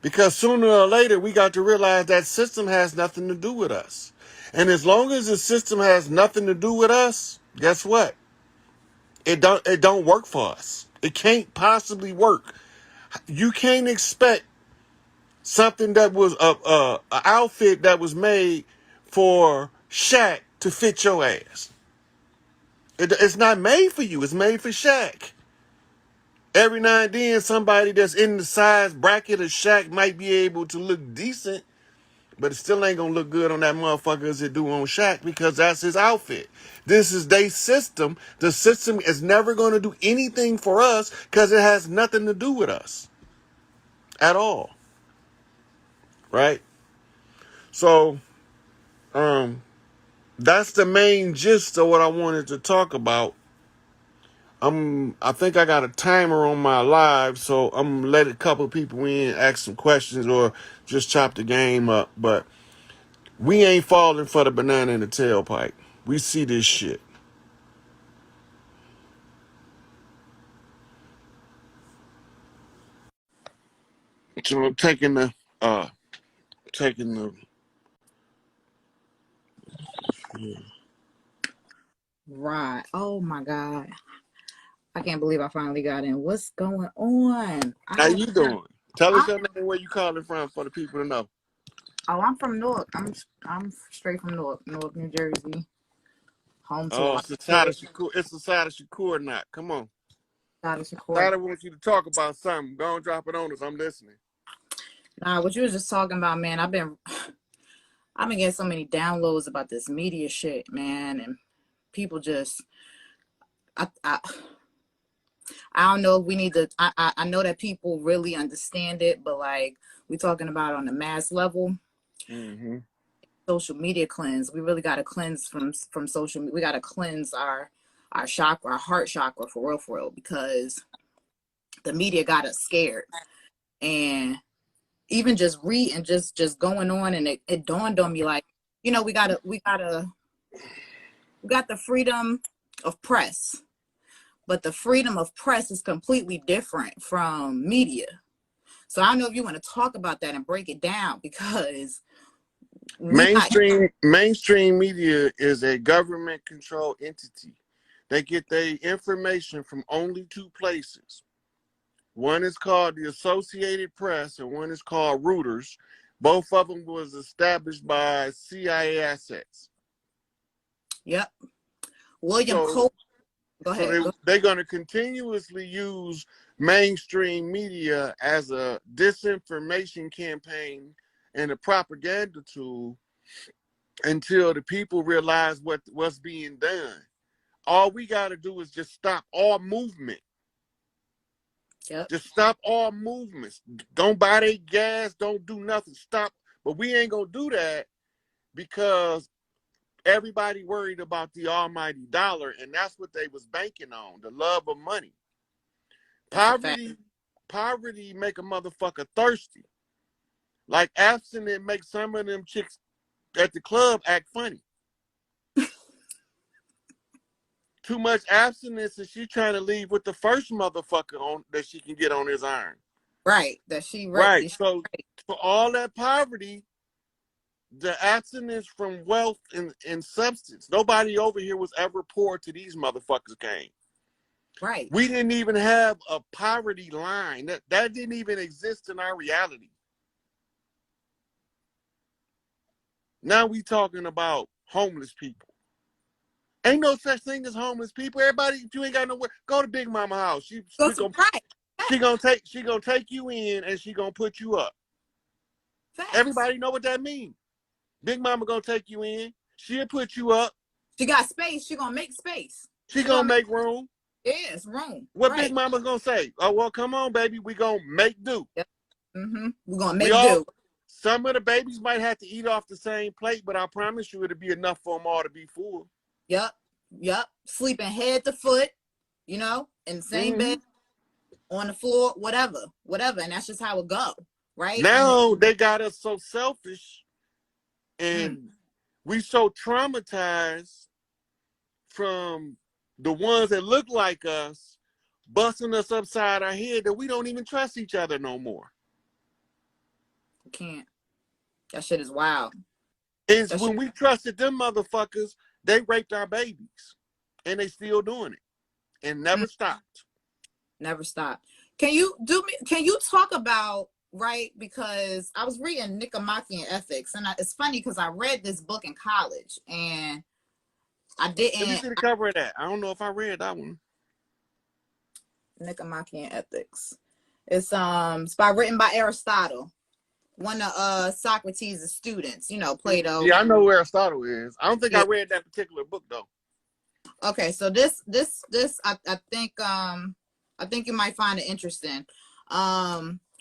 Because sooner or later we got to realize that system has nothing to do with us. And as long as the system has nothing to do with us, guess what? It don't work for us. It can't possibly work. You can't expect something that was a outfit that was made for Shaq to fit your ass. It's not made for you. It's made for Shaq. Every now and then, somebody that's in the size bracket of Shaq might be able to look decent, but it still ain't gonna look good on that motherfucker as it do on Shaq because that's his outfit. This is their system. The system is never gonna do anything for us because it has nothing to do with us at all. Right? So, that's the main gist of what I wanted to talk about. I think I got a timer on my live, so I'm gonna let a couple people in, ask some questions, or just chop the game up. But we ain't falling for the banana in the tailpipe. We see this shit. So I'm taking the Right. Oh my God. I can't believe I finally got in. What's going on? How you doing? Tell us I, your name, where you calling from for the people to know. I'm from Newark. I'm straight from Newark, New Jersey. Home to a Oh, lot it's the of side of Shakur. It's the side of Shakur knot. Come on. Scottish Side Accord. wants you to talk about something. Go and drop it on us. I'm listening. Nah, what you was just talking about, man. I've been getting so many downloads about this media shit, man, and people just I don't know if we need to. I know that people really understand it, but like we talking about on the mass level. Mm-hmm. Social media cleanse. We really got to cleanse from social. We got to cleanse our chakra, our heart chakra, for real, because the media got us scared. And even just reading, just going on, and it dawned on me, like, you know, we got the freedom of press, but the freedom of press is completely different from media. So I don't know if you want to talk about that and break it down, because Mainstream media is a government controlled entity. They get their information from only two places. One is called the Associated Press and one is called Reuters. Both of them was established by CIA assets. Yep. William So, Cole. Go ahead. they're going to continuously use mainstream media as a disinformation campaign and a propaganda tool until the people realize what's being done. All we got to do is just stop all movement. Yep. Just stop all movements. Don't buy their gas. Don't do nothing. Stop. But we ain't going to do that because everybody worried about the almighty dollar, and that's what they was banking on, the love of money. Poverty make a motherfucker thirsty. Like abstinence makes some of them chicks at the club act funny. Too much abstinence, and she trying to leave with the first motherfucker on that she can get on his iron. Right. Right. So for all that poverty, the abstinence from wealth and substance. Nobody over here was ever poor till these motherfuckers came. Right. We didn't even have a poverty line. That didn't even exist in our reality. Now we talking about homeless people. Ain't no such thing as homeless people. Everybody, if you ain't got nowhere, go to Big Mama house. She gonna take you in and she gonna put you up. Facts. Everybody know what that means. Big Mama gonna take you in. She'll put you up. She got space. She gonna make space. She gonna make room. Yes, room. What Big Mama's gonna say? Oh, well, come on, baby. We gonna make do. Yep. We're gonna make do. Some of the babies might have to eat off the same plate, but I promise you it'll be enough for them all to be full. Yep. Sleeping head to foot, in the same bed, on the floor, whatever. And that's just how it go, right? Now they got us so selfish and we so traumatized from the ones that look like us busting us upside our head that we don't even trust each other no more. Can't. That shit is wild. It's when we trusted them motherfuckers, they raped our babies. And they still doing it. And never stopped. Never stopped. Can you talk about, right? Because I was reading Nicomachean Ethics, and it's funny because I read this book in college and I didn't. Let me see the cover of that. I don't know if I read that one. Nicomachean Ethics. It's written by Aristotle, one of Socrates' students, Plato. Yeah, I know who Aristotle is. I don't think I read that particular book though. Okay, so this I think you might find it interesting.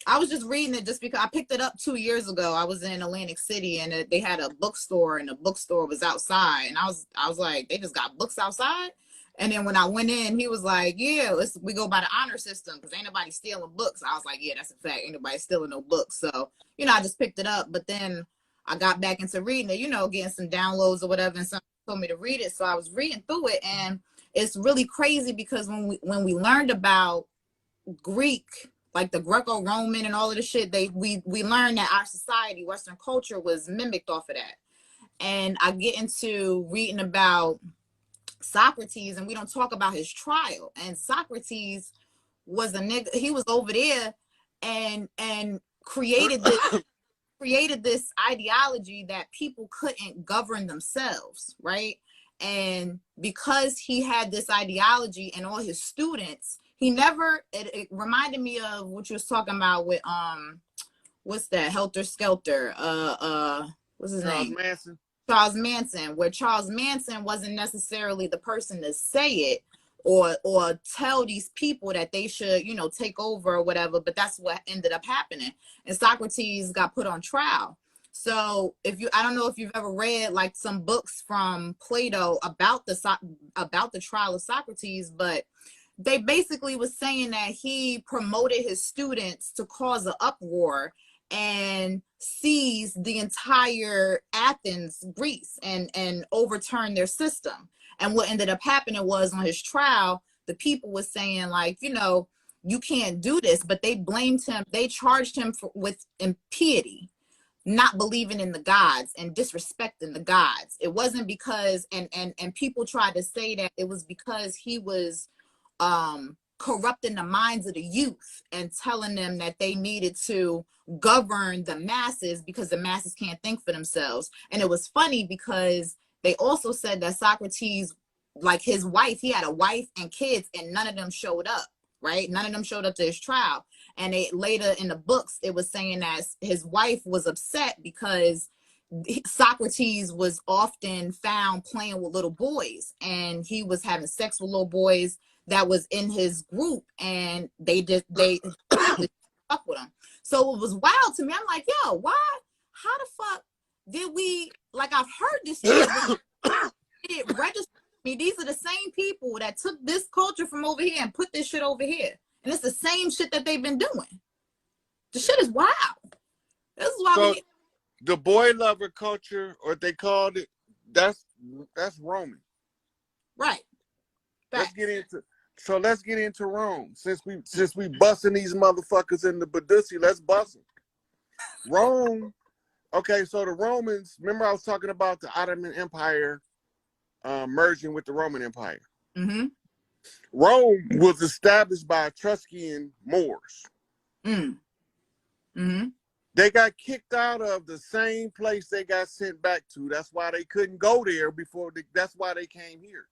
I was just reading it just because I picked it up 2 years ago. I was in Atlantic City and they had a bookstore and the bookstore was outside, and I was like, they just got books outside. And then when I went in, he was like, yeah, we go by the honor system because ain't nobody stealing books. I was like, yeah, that's a fact. Ain't nobody stealing no books. So, I just picked it up. But then I got back into reading it, getting some downloads or whatever. And someone told me to read it. So I was reading through it. And it's really crazy because when we learned about Greek, like the Greco-Roman and all of the shit, we learned that our society, Western culture, was mimicked off of that. And I get into reading about Socrates, and we don't talk about his trial. And Socrates was a nigga. He was over there and created this ideology that people couldn't govern themselves, right? And because he had this ideology and all his students, it reminded me of what you was talking about with what's that, Helter Skelter, what's his name? Charles Manson, where Charles Manson wasn't necessarily the person to say it or tell these people that they should, take over or whatever, but that's what ended up happening. And Socrates got put on trial. So I don't know if you've ever read like some books from Plato about the trial of Socrates, but they basically was saying that he promoted his students to cause an uproar and seize the entire Athens, Greece, and overturn their system. And what ended up happening was on his trial, the people was saying like, you can't do this, but they blamed him. They charged him with impiety, not believing in the gods and disrespecting the gods. It wasn't because, and people tried to say that it was because he was corrupting the minds of the youth and telling them that they needed to govern the masses because the masses can't think for themselves. And it was funny because they also said that Socrates, like his wife, he had a wife and kids, and none of them showed up, right? None of them showed up to his trial. And later in the books, it was saying that his wife was upset because Socrates was often found playing with little boys, and he was having sex with little boys that was in his group, and they fuck with him. So it was wild to me. I'm like, yo, why? How the fuck did we, like, I've heard this shit. it registered me. These are the same people that took this culture from over here and put this shit over here. And it's the same shit that they've been doing. The shit is wild. This is why so the boy lover culture, or they called it, that's Roman. Right. Let's get into Rome. Since we busting these motherfuckers in the Badussi, let's bust them. Rome. Okay, so the Romans. Remember, I was talking about the Ottoman Empire merging with the Roman Empire. Mm-hmm. Rome was established by Etruscan Moors. Mm-hmm. They got kicked out of the same place they got sent back to. That's why they couldn't go there before. That's why they came here.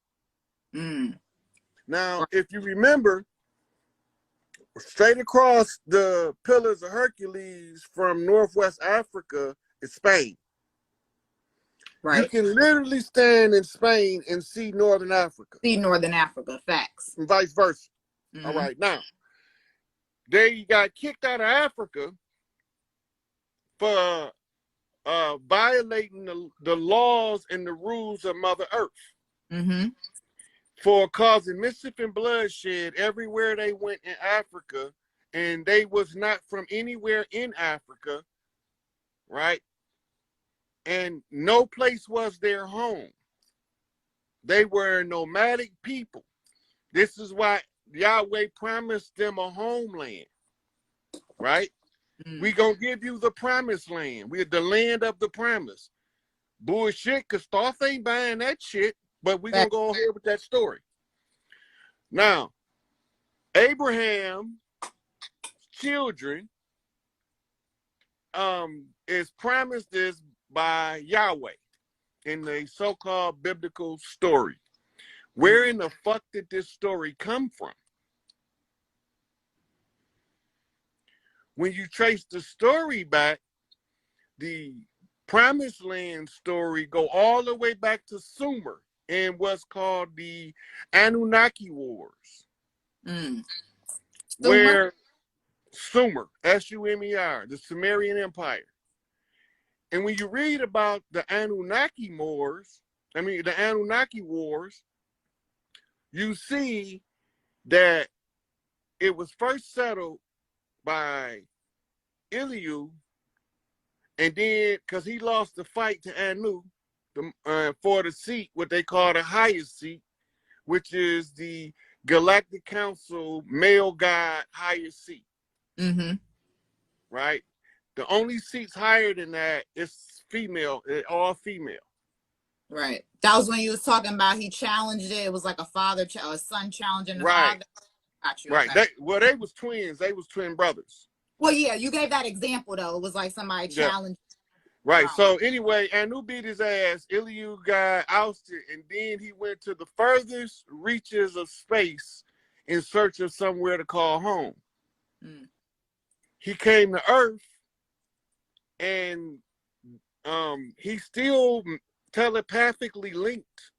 Mm. Now, if you remember, straight across the Pillars of Hercules from Northwest Africa is Spain. Right. You can literally stand in Spain and see Northern Africa. See Northern Africa, facts. And vice versa. Mm-hmm. All right, now, they got kicked out of Africa for violating the laws and the rules of Mother Earth. Mm-hmm. For causing mischief and bloodshed everywhere they went in Africa, and they was not from anywhere in Africa, right? And no place was their home. They were nomadic people. This is why Yahweh promised them a homeland, right? Mm. We gonna give you the promised land. We're the land of the promise. Bullshit, because Thoth ain't buying that shit, but we gonna go ahead with that story. Now, Abraham's children is promised this by Yahweh in the so-called biblical story. Where in the fuck did this story come from? When you trace the story back, the promised land story go all the way back to Sumer in what's called the Anunnaki Wars. Where Sumer, S-U-M-E-R, the Sumerian Empire. And when you read about the Anunnaki Wars, you see that it was first settled by Eliu, and then because he lost the fight to Anu for the seat, what they call the highest seat, which is the Galactic Council male god highest seat. Mm-hmm. Right? The only seats higher than that is female, all female. Right. That was when you was talking about he challenged it. It was like a son challenging the father. Got you. Right. Okay. They was twins. They was twin brothers. Well, yeah, you gave that example though. It was like somebody challenged. Right. So anyway, Anu beat his ass. Eliu got ousted, and then he went to the furthest reaches of space in search of somewhere to call home. He came to Earth, and he still telepathically linked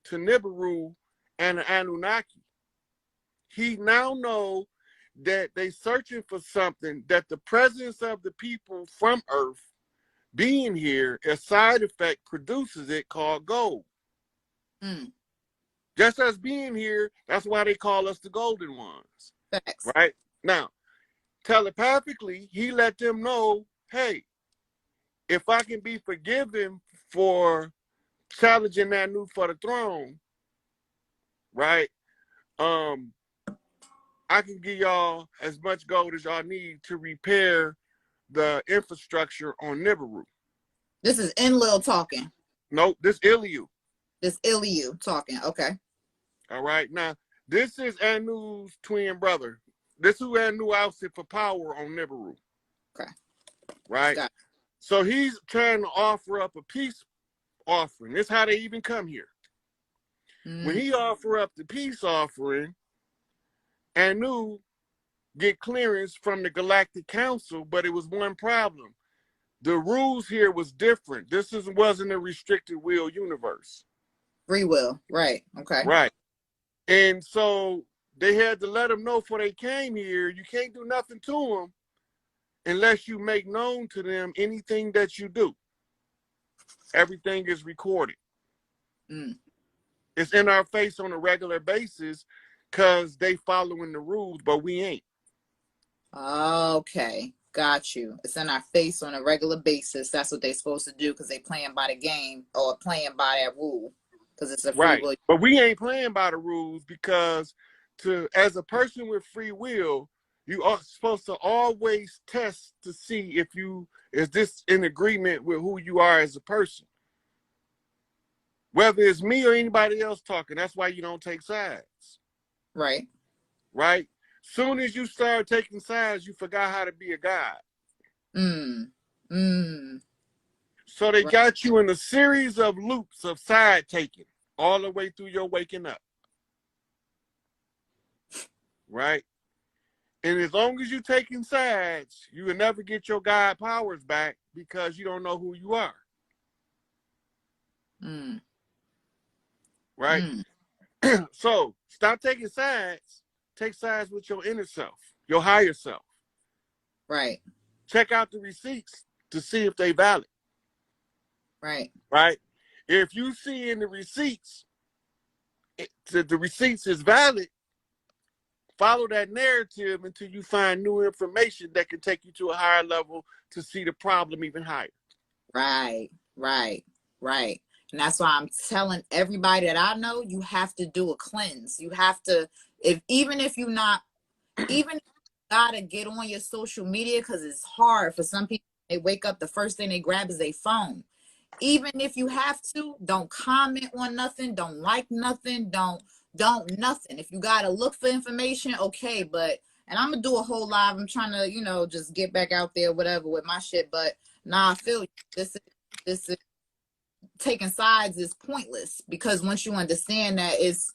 to Nibiru and the Anunnaki. He now know that they searching for something, that the presence of the people from Earth being here, a side effect produces it called gold. Just as being here, that's why they call us the golden ones. Thanks. Right? Now, telepathically, he let them know, hey, if I can be forgiven for challenging Anu for the throne, right? I can give y'all as much gold as y'all need to repair the infrastructure on Nibiru. This is Enlil talking. Nope, this Eliu. This Eliu talking. Okay. All right. Now, this is Anu's twin brother. This is who Anu ousted for power on Nibiru. Okay. Right? So he's trying to offer up a peace offering. This is how they even come here. When he offer up the peace offering, Anu get clearance from the Galactic Council, but it was one problem. The rules here was different. This wasn't a restricted will universe. Free will, right? Okay. Right. And so they had to let them know before they came here, you can't do nothing to them unless you make known to them anything that you do. Everything is recorded. Mm. It's in our face on a regular basis because they following the rules, but we ain't. Okay, got you. It's in our face on a regular basis. That's what they're supposed to do because they playing by the game or playing by that rule because it's a free Right. will. But we ain't playing by the rules because as a person with free will, you are supposed to always test to see if you is this in agreement with who you are as a person. Whether it's me or anybody else talking, that's why you don't take sides. Right. Right? Soon as you start taking sides, you forgot how to be a guy. Mm. Mm. So they Right. got you in a series of loops of side taking all the way through your waking up. Right? And as long as you're taking sides, you will never get your God powers back because you don't know who you are. Mm. Right? Mm. So stop taking sides. Take sides with your inner self, your higher self. Right. Check out the receipts to see if they valid. Right. Right? If you see in the receipts that the receipts is valid, follow that narrative until you find new information that can take you to a higher level to see the problem even higher. Right. Right. Right. And that's why I'm telling everybody that I know, you have to do a cleanse. You have to, if even if you're not, even if you gotta get on your social media because it's hard for some people. They wake up, the first thing they grab is their phone. Even if you have to, don't comment on nothing, don't like nothing, don't nothing. If you gotta look for information, okay, but and I'm gonna do a whole live. I'm trying to, just get back out there, whatever, with my shit. But nah, I feel you. This is taking sides is pointless because once you understand that it's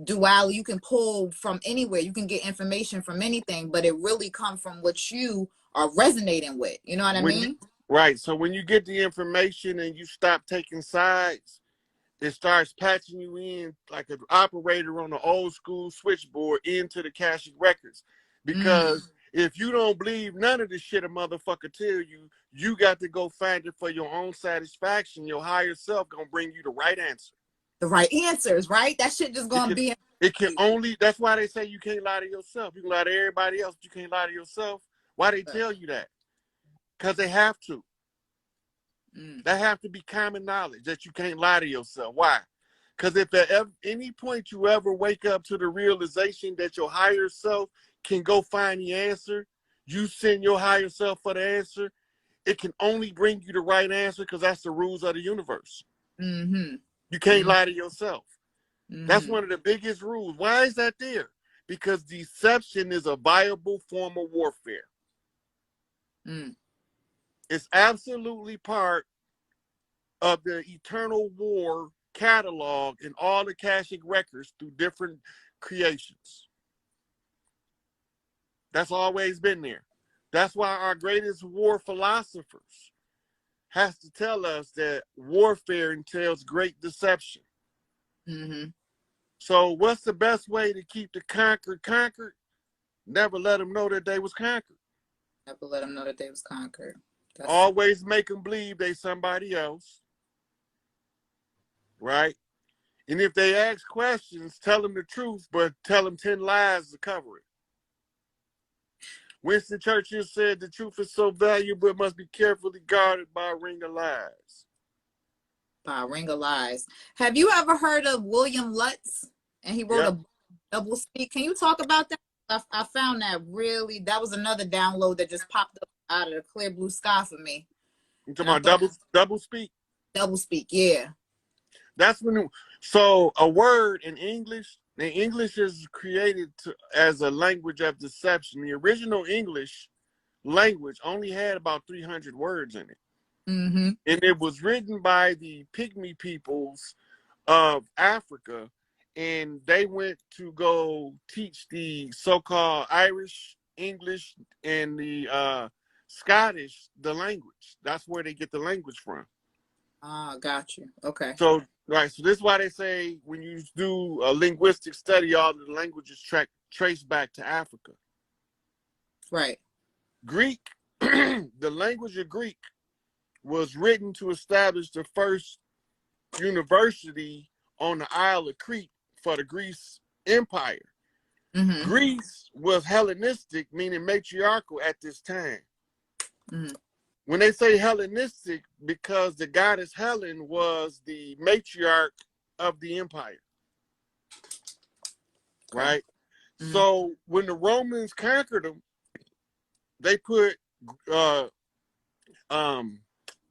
duality, you can pull from anywhere. You can get information from anything, but it really comes from what you are resonating with. You know what I When you mean? right, so when you get the information and you stop taking sides, it starts patching you in like an operator on the old school switchboard into the Akashic records. Mm, Because if you don't believe none of the shit a motherfucker tell you, you got to go find it for your own satisfaction. Your higher self gonna bring you the right answer. the right answers, right? That shit just It gonna can be in it can you. only that's why they say you can't lie to yourself. You can lie to everybody else, but you can't lie to yourself. Why they tell you that? Because they have to. Mm, That have to be common knowledge that you can't lie to yourself. Why? Because if at any point you ever wake up to the realization that your higher self can go find the answer, you send your higher self for the answer, it can only bring you the right answer because that's the rules of the universe. mm-hmm. You can't Mm-hmm. lie to yourself. That's Mm-hmm. one of the biggest rules. Why is that there? Because deception is a viable form of warfare. Mm. It's absolutely part of the Eternal War catalog in all the Akashic records through different creations. That's always been there. That's why our greatest war philosophers has to tell us that warfare entails great deception. Mm-hmm. So what's the best way to keep the conquered conquered? Never let them know that they was conquered. Never let them know that they was conquered. That's Always make them believe they somebody else, right? And if they ask questions, tell them the truth, but tell them 10 lies to cover it. Winston Churchill said the truth is so valuable it must be carefully guarded by a ring of lies. by a ring of lies. Have you ever heard of William Lutz? And he wrote Yep. a double speak. Can you talk about that? I found that was another download that just popped up out of the clear blue sky for me. You And talking I about thought double speak? double speak, yeah. That's when so a word in English, the English is created as a language of deception. The original English language only had about 300 words in it. Mm-hmm. And it was written by the Pygmy peoples of Africa, and they went to go teach the so-called Irish, English, and the Scottish the language. That's where they get the language from. Ah, got you. Okay. So, right. So this is why they say when you do a linguistic study, all the languages trace back to Africa. Right. Greek, the language of Greek was written to establish the first university on the Isle of Crete for the Greece Empire. Mm-hmm. Greece was Hellenistic, meaning matriarchal at this time. Mm-hmm. When they say Hellenistic, because the goddess Helen was the matriarch of the empire, right? Mm-hmm. So when the Romans conquered them, they put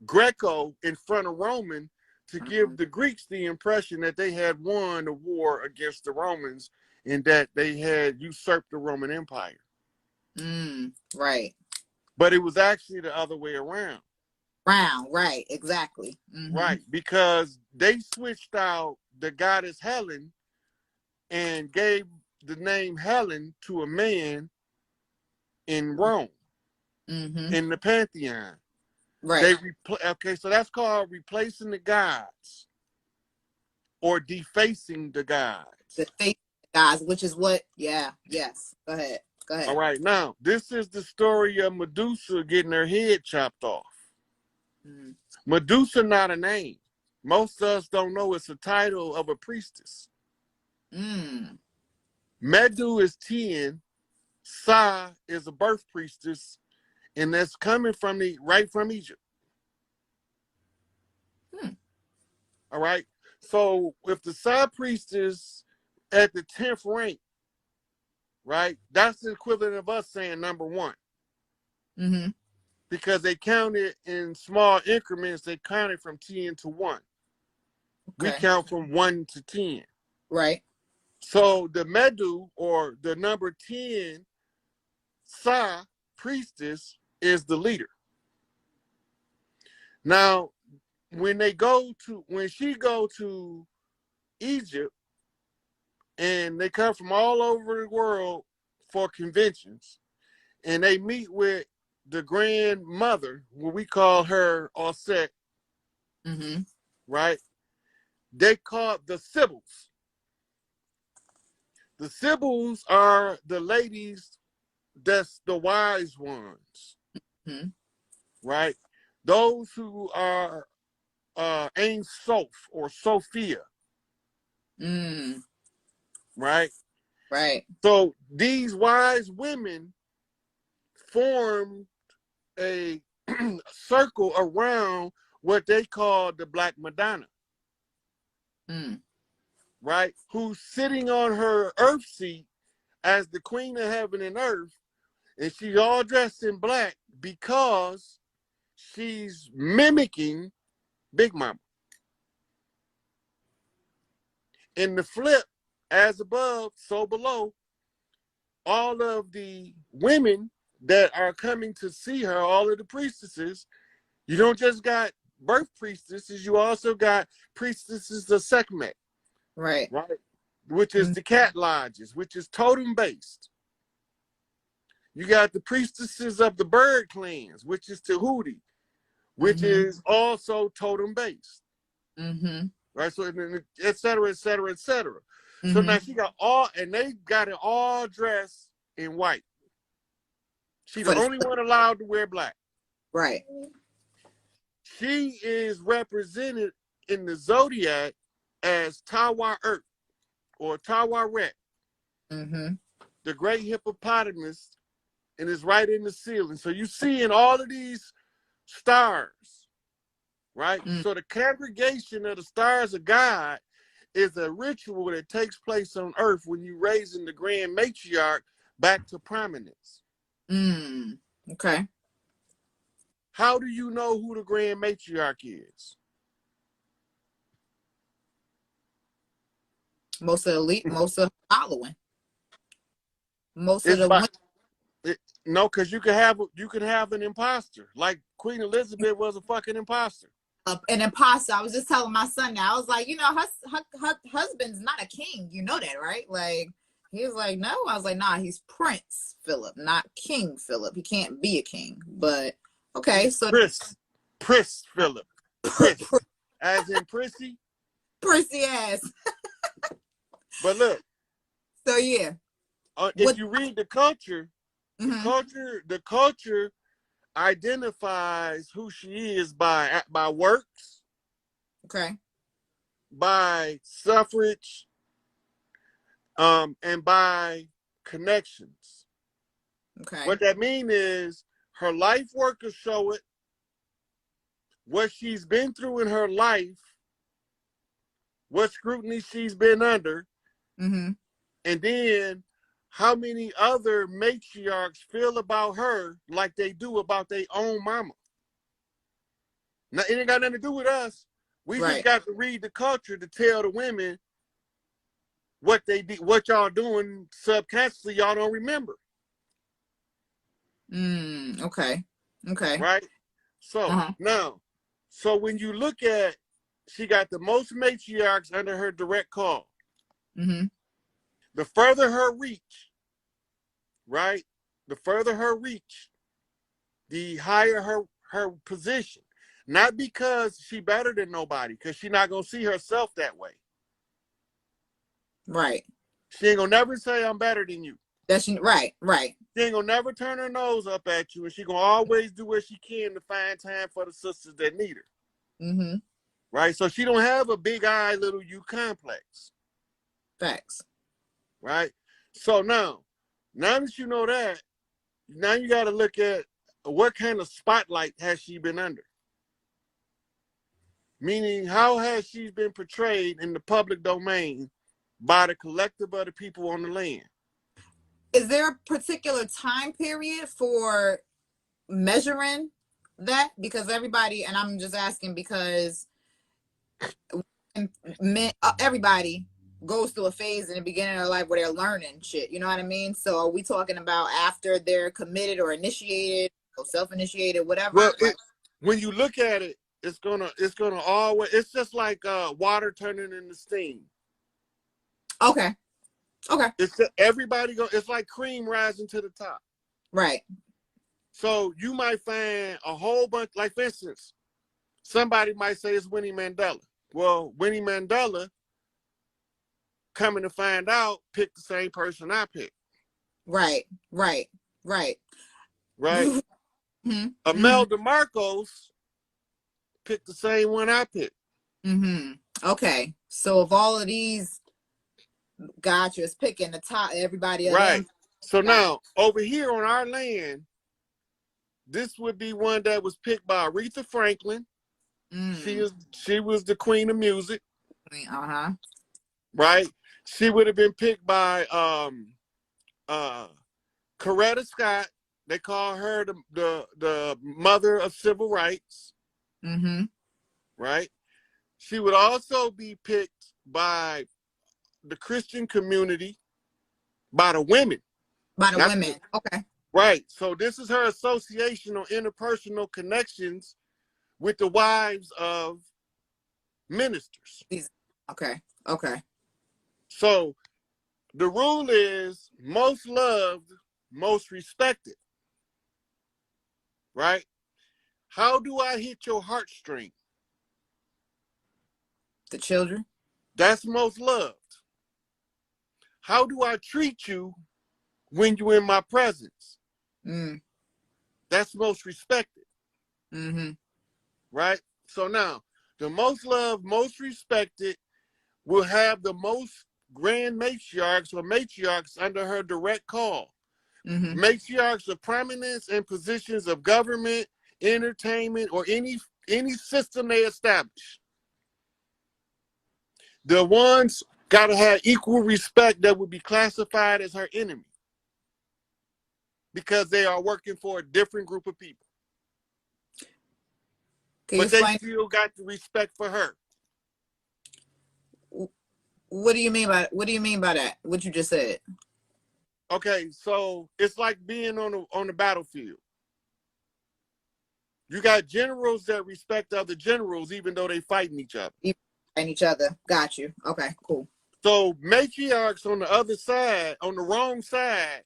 Greco in front of Roman to give the Greeks the impression that they had won the war against the Romans and that they had usurped the Roman Empire. Right. But it was actually the other way around. Right, exactly. Mm-hmm. Right, because they switched out the goddess Helen and gave the name Helen to a man in Rome, in the Pantheon. Right. Okay, so that's called replacing the gods or defacing the gods. The fake guys, which is what, yes. Go ahead. All right, now, this is the story of Medusa getting her head chopped off. Medusa not a name. Most of us don't know it's a title of a priestess. Medu is 10. Sa is a birth priestess, and that's coming from right from Egypt. All right. So if the Sa priestess at the 10th rank, right, that's the equivalent of us saying number 1. Because they counted in small increments, they counted from 10 to 1. We count from 1 to 10. Right. So the Medu, or the number 10 Sa priestess, is the leader. Now, when she go to Egypt, and they come from all over the world for conventions, and they meet with the grandmother, what we call her Osset, right? They call the Sibyls. The Sibyls are the ladies that's the wise ones, right? Those who are Ein Sof or Sophia, right? Right. So these wise women formed a circle around what they call the Black Madonna, right? Who's sitting on her earth seat as the queen of heaven and earth, and she's all dressed in black because she's mimicking Big Mama. In the flip, as above, so below, all of the women that are coming to see her, all of the priestesses, you don't just got birth priestesses, you also got priestesses of Sekhmet. Right. Which is the cat lodges, which is totem based. You got the priestesses of the bird clans, which is Tahuti, which is also totem based. Right, so et cetera, et cetera, et cetera. So now she got and they got it all dressed in white. She's the only one allowed to wear black. Right. She is represented in the zodiac as Tawa Earth or Tawa Ret, the great hippopotamus, and it's right in the ceiling. So you see in all of these stars, right? So the congregation of the stars of God is a ritual that takes place on earth when you raising the grand matriarch back to prominence. Okay. How do you know who the grand matriarch is? Most of the elite, most of the following. Most of the women. No, because you can have an imposter. Like Queen Elizabeth was a fucking imposter. An imposter. I was just telling my son now. I was like, her husband's not a king. You know that, right? Like, he was like, no. I was like, nah, he's Prince Philip, not King Philip. He can't be a king. But okay, so Prince Philip. Prince. As in prissy? Prissy ass. But look. So yeah. If you read the culture, the culture identifies who she is by works. Okay. by suffrage, and by connections. Okay. What that means is her life work will show it, what she's been through in her life, what scrutiny she's been under, Mm-hmm. and then how many other matriarchs feel about her like they do about their own mama. Now, it ain't got nothing to do with us. We just Right. got to read the culture to tell the women what they did, what y'all doing subconsciously. Y'all don't remember, Okay. Okay. right? So Uh-huh. now, so when you look at, she got the most matriarchs under her direct call. Mm-hmm. The further her reach, right? The further her reach, the higher her position. Not because she better than nobody, because she not gonna see herself that way. Right. She ain't gonna never say I'm better than you. That's right. Right. She ain't gonna never turn her nose up at you, and she gonna always do what she can to find time for the sisters that need her. Mm-hmm. Right? So she don't have a big eye, little you complex. Facts. Right? So now that you know that, now you gotta look at what kind of spotlight has she been under? Meaning, how has she been portrayed in the public domain by the collective of the people on the land? Is there a particular time period for measuring that? Because everybody, and I'm just asking because everybody goes through a phase in the beginning of their life where they're learning shit. You know what I mean? So are we talking about after they're committed or initiated or self-initiated, Well, whatever? Like, when you look at it, it's gonna always. It's just like water turning into steam. okay. Okay. It's just, everybody go. It's like cream rising to the top. Right. So you might find a whole bunch. Like for instance, somebody might say it's Winnie Mandela. Well, Winnie Mandela, coming to find out, picked the same person I picked. Right. Right. Right. Right. Mm-hmm. Imelda Marcos picked the same one I picked. Mm-hmm. Okay. So if all of these gotcha is picking the top, everybody of Right. them. So Gotcha. now over here on our land, this would be one that was picked by Aretha Franklin. She was the queen of music. Uh-huh. Right. She would have been picked by Coretta Scott. They call her the mother of civil rights. Mm-hmm. Right. She would also be picked by the Christian community, by the women. By the Not women. Okay. right. So this is her association or interpersonal connections with the wives of ministers. Okay. Okay. So the rule is most loved, most respected. Right? How do I hit your heartstring? The children. That's most loved. How do I treat you when you're in my presence? That's most respected. Mm-hmm. Right? So now, the most loved, most respected will have the most grand matriarchs or matriarchs under her direct call. Mm-hmm. Matriarchs of prominence in positions of government, entertainment, or any system they establish. The ones got to have equal respect that would be classified as her enemy because they are working for a different group of people. But they still got the respect for her. What do you mean by that? What you just said? Okay, so it's like being on the battlefield. You got generals that respect other generals even though they fighting each other. And each other. Got you. Okay, cool. So matriarchs on the other side, on the wrong side,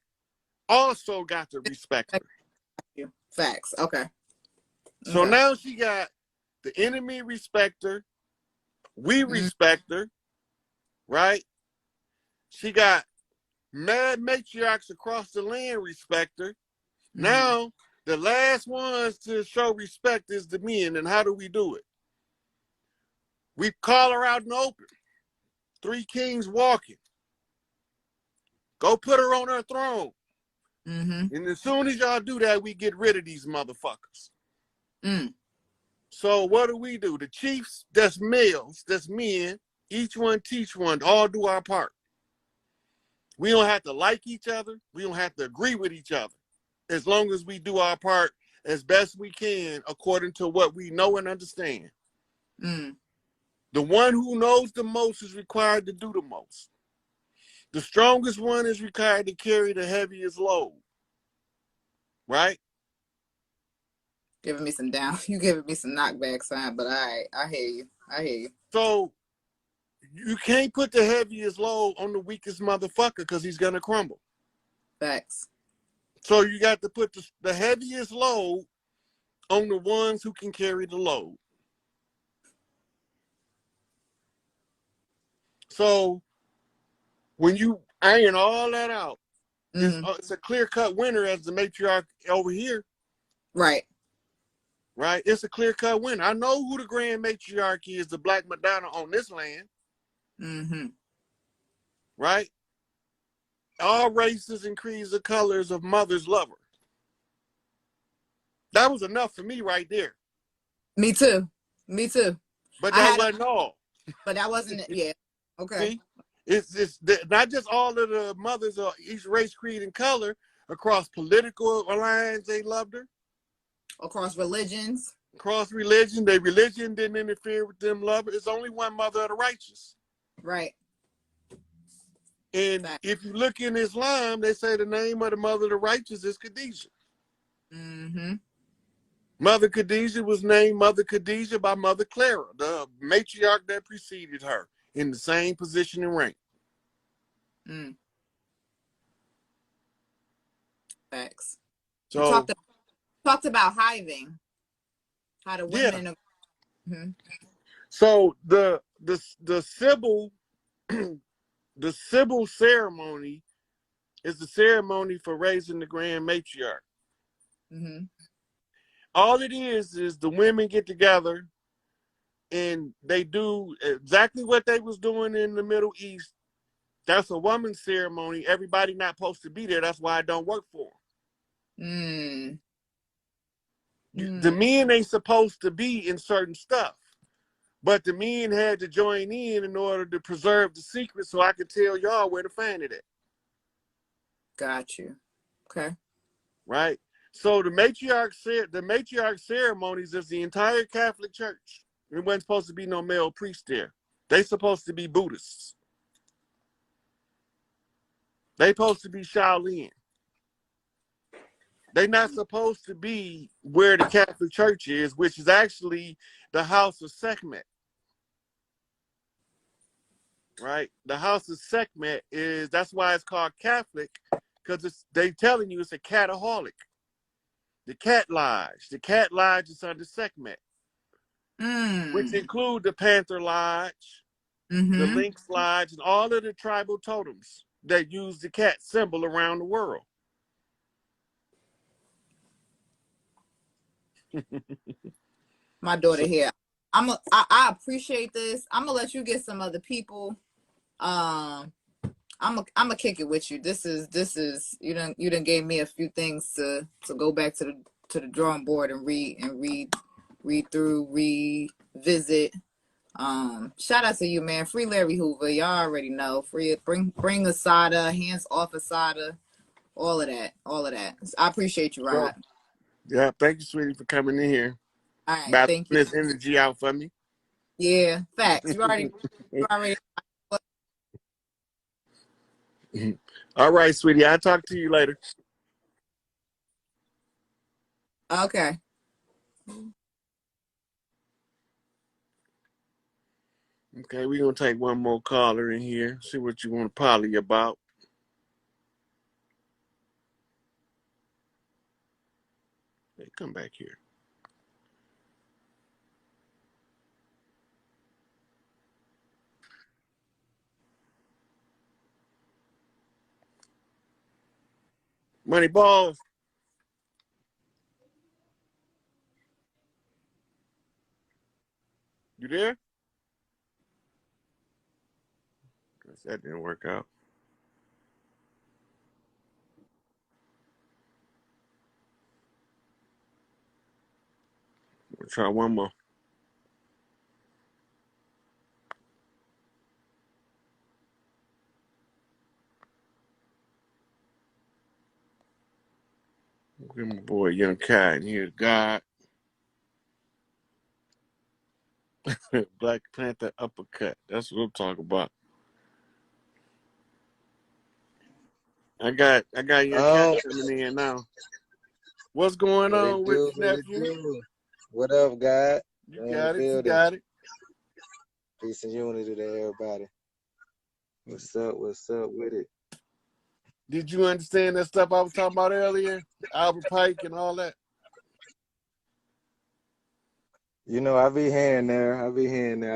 also got to respect her. Facts. Okay. So now she got the enemy respect her. We respect her, right? She got mad matriarchs across the land respect her. Now, the last ones to show respect is the men. And how do we do it? We call her out in the open. 3 kings walking. Go put her on her throne. Mm-hmm. And as soon as y'all do that, we get rid of these motherfuckers. Mm. So what do? The chiefs, that's males, that's men, each one teach one, all do our part. We don't have to like each other. We don't have to agree with each other. As long as we do our part as best we can according to what we know and understand. Mm. The one who knows the most is required to do the most. The strongest one is required to carry the heaviest load. Right? Giving me some down. You giving me some knockback sign, but I hear you. I hear you. So you can't put the heaviest load on the weakest motherfucker because he's gonna crumble. Facts. So you got to put the heaviest load on the ones who can carry the load. So when you iron all that out, Mm-hmm. it's a clear-cut winner as the matriarch over here. Right. Right? It's a clear-cut winner. I know who the grand matriarch is, the Black Madonna on this land. Mm-hmm. Right? All races and creeds of colors of mothers love her. That was enough for me right there. Me too. Me too. But I that had wasn't all. but that wasn't it. Yeah. Okay. See? It's not just all of the mothers of each race, creed, and color across political lines, they loved her. Across religions. Across religion, their religion didn't interfere with them love her. It's only one mother of the righteous. Right. And Facts. if you look in Islam, they say the name of the mother of the righteous is Khadijah. Mm-hmm. Mother Khadijah was named Mother Khadijah by Mother Clara, the matriarch that preceded her in the same position and rank. Mm. Facts. You So talked about hiving. How the yeah. women. Mm-hmm. So the Sybil the Sybil ceremony is the ceremony for raising the grand matriarch. Mm-hmm. All it is the women get together and they do exactly what they was doing in the Middle East. That's a woman's ceremony. Everybody not supposed to be there. That's why I don't work for them. The men ain't supposed to be in certain stuff. But the men had to join in order to preserve the secret so I could tell y'all where to find it at. Got you. Okay. Right? So the matriarch ceremonies is the entire Catholic Church. There wasn't supposed to be no male priest there. They supposed to be Buddhists. They supposed to be Shaolin. They not supposed to be where the Catholic Church is, which is actually the house of Sekhmet. Right? The house of Sekhmet that's why it's called Catholic, because they telling you it's a cataholic. The cat lodge. The cat lodge is under Sekhmet, which include the Panther Lodge, the Lynx Lodge, and all of the tribal totems that use the cat symbol around the world. My daughter here. I appreciate this. I'm gonna let you get some other people. I'm gonna kick it with you. This is you done gave me a few things to go back to the drawing board and read through, revisit. Shout out to you, man. Free Larry Hoover. Y'all already know. Free bring Asada, hands off Asada, all of that. I appreciate you, Rod. Yeah, thank you, sweetie, for coming in here. All right, Battling thank you. this energy out for me. Yeah, facts. You already. All right, sweetie. I'll talk to you later. Okay. Okay, we're going to take one more caller in here, see what you want to poly about. Hey, come back here. Money balls. You there? That didn't work out. We'll try one more. Give my boy Young Kai in here. God. Black Panther uppercut. That's what I'm talking about. I got Young Kai coming in now. What's going What it on with do? you, What it nephew? do? What up, God? You In the got it. You building. got it. Peace and unity to everybody. What's up? What's up with it? Did you understand that stuff I was talking about earlier? Albert Pike and all that? You know, I be hearing there. I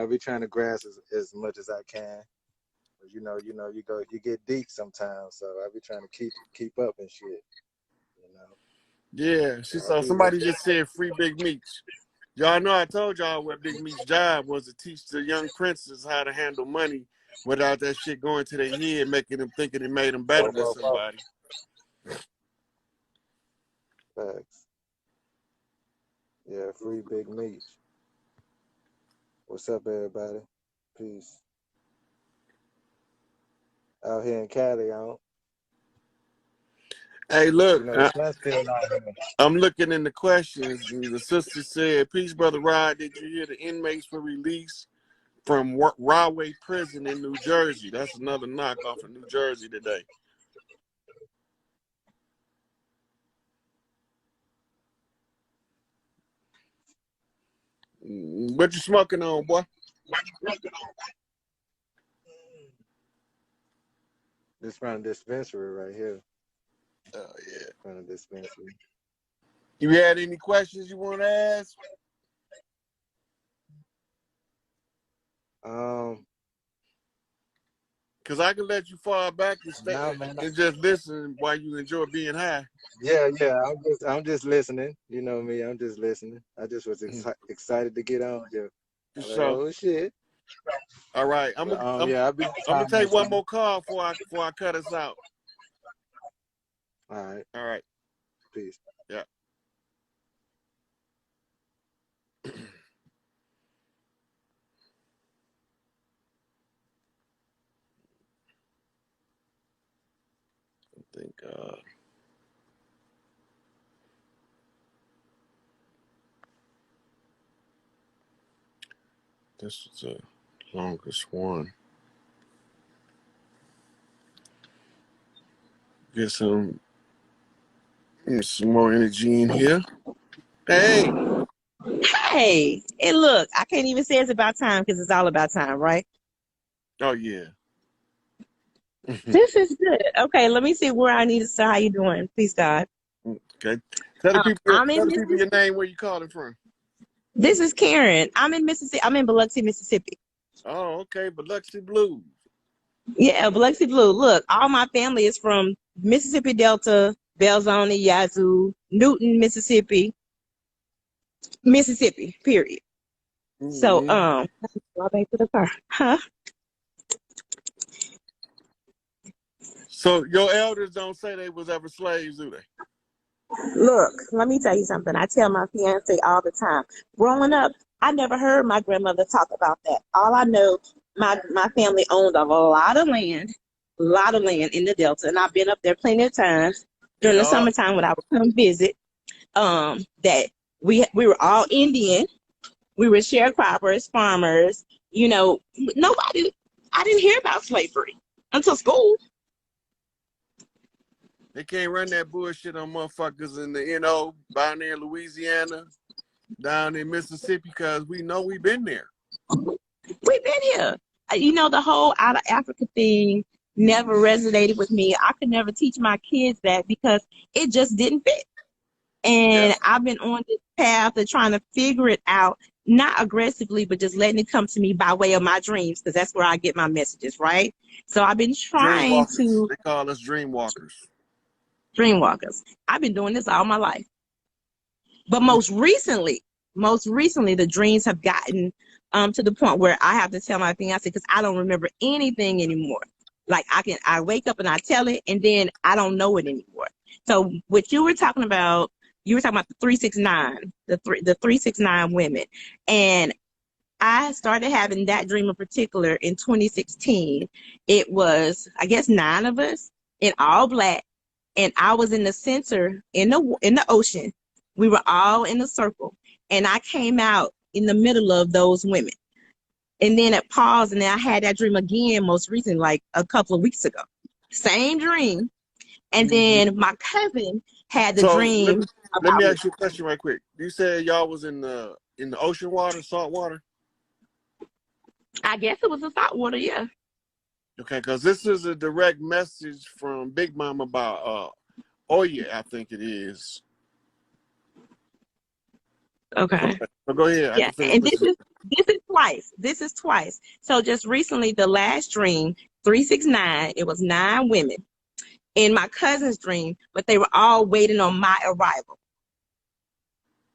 be trying to grasp as much as I can. But you get deep sometimes. So I be trying to keep up and shit. You know. Yeah. I So be somebody listening. just said free Big Meech. Y'all know I told y'all what Big Meech's job was, to teach the young princes how to handle money without that shit going to their head, making them thinking it made them better than somebody. Facts. Yeah, free Big Meech. What's up, everybody? Peace. Out here in Cali, Hey, look, the sun's still out here. I'm looking in the questions. The sister said, "Peace, Brother Rod. Did you hear the inmates were released from Rahway Prison in New Jersey?" That's another knockoff in New Jersey today. What you smoking on, boy? This from the dispensary right here. Oh, yeah. From the dispensary. You had any questions you want to ask? Because I can let you fall back and stay and just listen while you enjoy being high. Yeah. I'm just listening. You know me. I'm just listening. I just was excited to get on here. Like, oh shit! All right, I'm gonna take one more call before I cut us out. All right. Peace. Yeah. I think this is the longest one. Get some more energy in here. Hey. Hey, and look, I can't even say it's about time because it's all about time, right? Oh yeah. This is good. Okay, let me see where I need to start. How you doing? Peace, God. Okay. Tell the people your name, where you calling from. This is Karen. I'm in Mississippi. I'm in Biloxi, Mississippi. Oh, okay. Biloxi Blues. Yeah, Biloxi Blue. Look, all my family is from Mississippi Delta, Belzoni, Yazoo, Newton, Mississippi, period. So, go back to the car. Huh? So your elders don't say they was ever slaves, do they? Look, let me tell you something. I tell my fiance all the time. Growing up, I never heard my grandmother talk about that. All I know, my family owned a lot of land in the Delta, and I've been up there plenty of times during the summertime when I would come visit. That we were all Indian. We were sharecroppers, farmers. You know, I didn't hear about slavery until school. They can't run that bullshit on motherfuckers in the down there in Louisiana, down in Mississippi, because we know we've been there. We've been here. You know, the whole out of Africa thing never resonated with me. I could never teach my kids that because it just didn't fit. And I've been on this path of trying to figure it out, not aggressively, but just letting it come to me by way of my dreams, because that's where I get my messages, right? So I've been trying to. They call us dreamwalkers. Dreamwalkers. I've been doing this all my life. But most recently, the dreams have gotten to the point where I have to tell my fiance because I don't remember anything anymore. Like I wake up and I tell it, and then I don't know it anymore. So what you were talking about, the 369, the 369 women, and I started having that dream in particular in 2016. It was, I guess, 9 of us in all black, and I was in the center in the ocean. We were all in a circle, and I came out in the middle of those women. And then it paused, and then I had that dream again most recently, like a couple of weeks ago. Same dream. And Mhm. then my cousin had the So let dream me let about me me. ask you a question right quick. You said y'all was in the ocean water, salt water. I guess it was the salt water, yeah. Okay, because this is a direct message from Big Mom about Oya, I think it is. Okay. Okay, so go ahead. I Yeah. can finish And listening. this is twice. This is twice. So just recently, the last dream, 369, it was 9 women in my cousin's dream, but they were all waiting on my arrival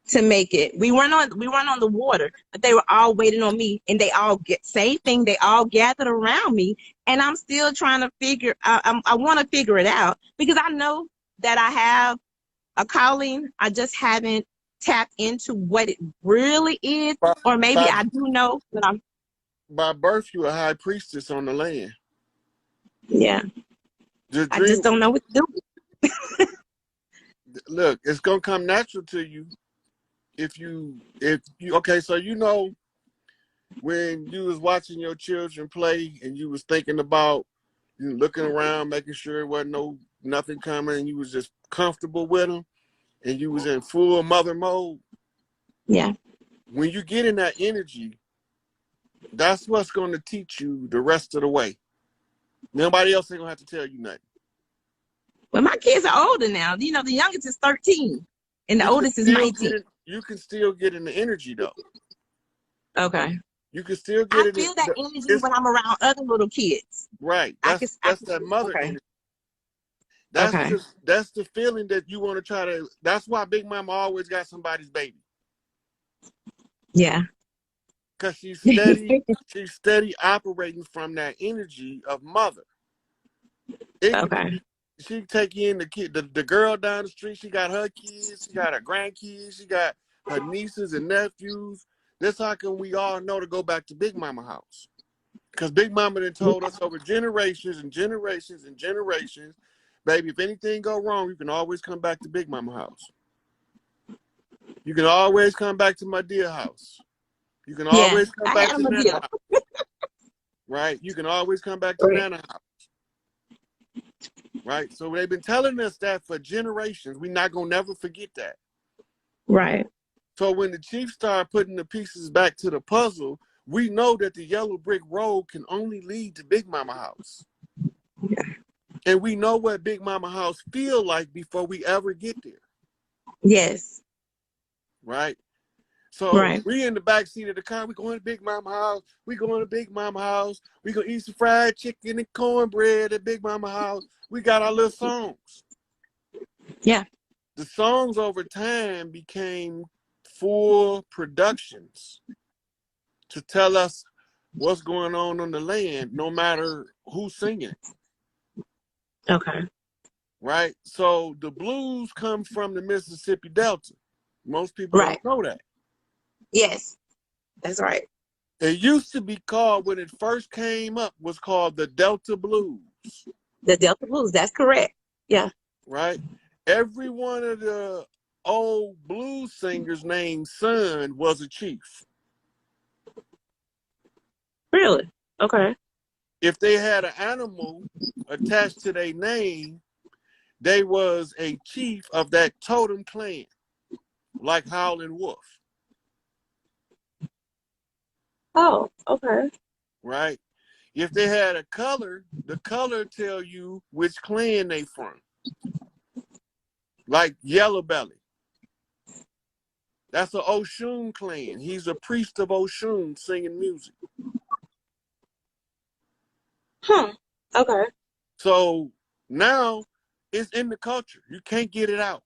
to make it. We weren't on the water, but they were all waiting on me, and they all get same thing. They all gathered around me, and I'm still trying to figure. I want to figure it out because I know that I have a calling. I just haven't tapped into what it really is, By, or maybe by I do know, but I'm by birth, you a high priestess on the land. yeah. The I just dream, don't know what to do. look, it's gonna come natural to you if you. Okay, so you know when you was watching your children play and you was thinking about you looking around, making sure it wasn't nothing coming, and you was just comfortable with them, and you was in full mother mode. Yeah. When you get in that energy, that's what's going to teach you the rest of the way. Nobody else ain't gonna have to tell you nothing. Well, my kids are older now. You know, the youngest is 13, and the You can oldest is still get 19. in. You can still get in the energy though. Okay. You can still I get it. feel that energy It's when I'm around other little kids. right. I That's can. that mother Okay. energy. Okay. That's the feeling that you want to try to. That's why Big Mama always got somebody's baby. Yeah. Cause she's steady operating from that energy of mother. It could Okay. be she take in the kid, the girl down the street. She got her kids. She got her grandkids. She got her nieces and nephews. That's how can we all know to go back to Big Mama house. Because Big Mama done told us over generations and generations and generations, baby, if anything go wrong, you can always come back to Big Mama house. You can always come back to my dear house. You can Yeah. always come I back had to them a Nana deal. house, right? You can always come back to Right. Nana house, right? So they've been telling us that for generations. We're not gonna never forget that. Right. So when the Chiefs start putting the pieces back to the puzzle, we know that the yellow brick road can only lead to Big Mama house. Yeah. And we know what Big Mama house feel like before we ever get there, Yes. right? So Right. we in the back seat of the car. We going to Big Mama house. We going to Big Mama house. We gonna eat some fried chicken and cornbread at Big Mama house. We got our little songs. Yeah. The songs over time became full productions to tell us what's going on the land, no matter who's singing it, Okay. right? So the blues come from the Mississippi Delta. Most people Right. don't know that. Yes. That's right. It used to be called, when it first came up, was called the Delta Blues, The Delta Blues. That's correct. Yeah. right? Every one of the old blues singers named Son was a chief. Really. Okay. If they had an animal attached to their name, they was a chief of that totem clan, like Howlin' Wolf, Oh. Okay. right? If they had a color, the color tell you which clan they from, like Yellow Belly. That's an Oshun clan. He's a priest of Oshun singing music. Huh. Okay. So now it's in the culture. You can't get it out.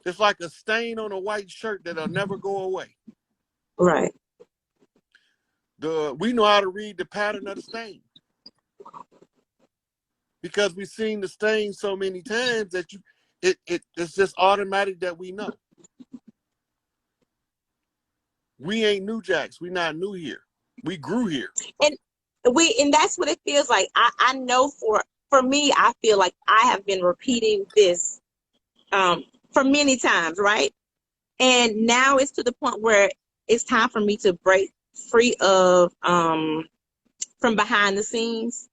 It's like a stain on a white shirt that'll never go away. Right. We know how to read the pattern of the stain. because we've seen the stain so many times that it's just automatic that we know. We ain't new jacks. We not new here. We grew here. And that's what it feels like. I know for me, I feel like I have been repeating this for many times, right? And now it's to the point where it's time for me to break free of from behind the scenes,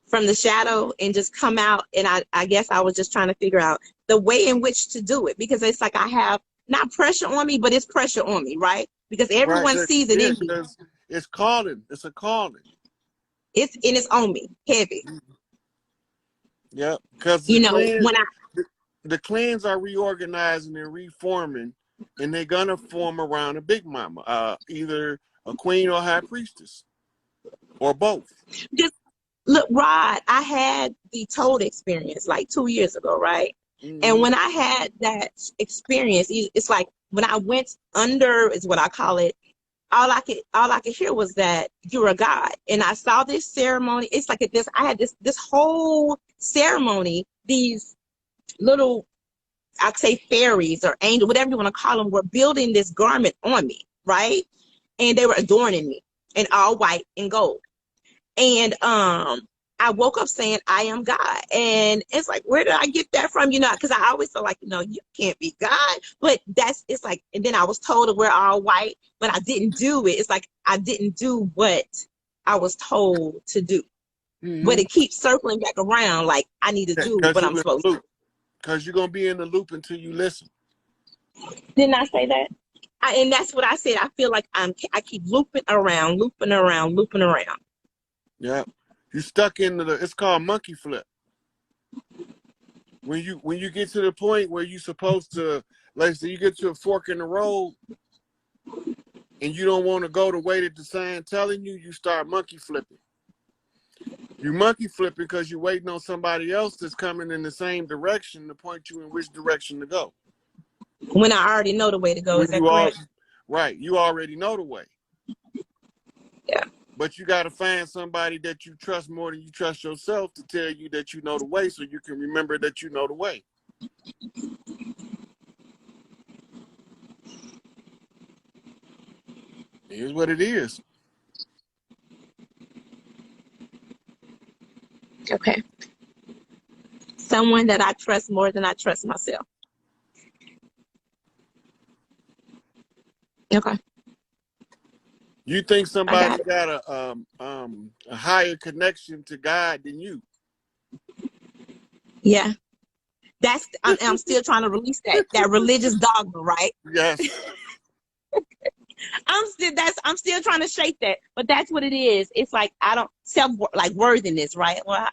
from the shadow, and just come out. And I guess I was just trying to figure out the way in which to do it, because it's like I have not pressure on me, but it's pressure on me, right? Because everyone Right. sees it Yeah, in me. because it's calling. It's a calling. It's on me heavy. Yeah, because You know, when the clans are reorganizing and reforming, and they're gonna form around a big mama, either a queen or high priestess, or both. just look, Rod, I had the toad experience like 2 years ago, right? And Mm-hmm. when I had that experience, it's like when I went under, is what I call it. All I could hear was that you're a god, and I saw this ceremony. It's like I had this whole ceremony. These little, I'd say fairies or angels, whatever you want to call them, were building this garment on me, right? And they were adorning me in all white and gold. And I woke up saying, I am God. And it's like, where did I get that from? You know, because I always feel like, you can't be God. But it's like, and then I was told to wear all white, but I didn't do it. It's like I didn't do what I was told to do. But Mm-hmm. it keeps circling back around, like I need to do Because what you're I'm in the supposed to. loop. Because you're gonna be in the loop until you listen. Didn't I say that? And that's what I said. I feel like I keep looping around, looping around, looping around. Yeah, you stuck into it's called monkey flip. When you get to the point where you're supposed to, like, say you get to a fork in the road, and you don't want to go the way that the sign telling you, you start monkey flipping. You monkey flipping because you're waiting on somebody else that's coming in the same direction to point you in which direction to go. When I already know the way to go, is that correct? Right, you already know the way. Yeah. But you got to find somebody that you trust more than you trust yourself to tell you that you know the way, so you can remember that you know the way. Here's what it is. Okay. Someone that I trust more than I trust myself. Okay. You think I got somebody it. got a higher connection to God than you? Yeah. I'm still trying to release that religious dogma, right? Yes. I'm still trying to shake that, but that's what it is. It's like I don't like worthiness, right? Well,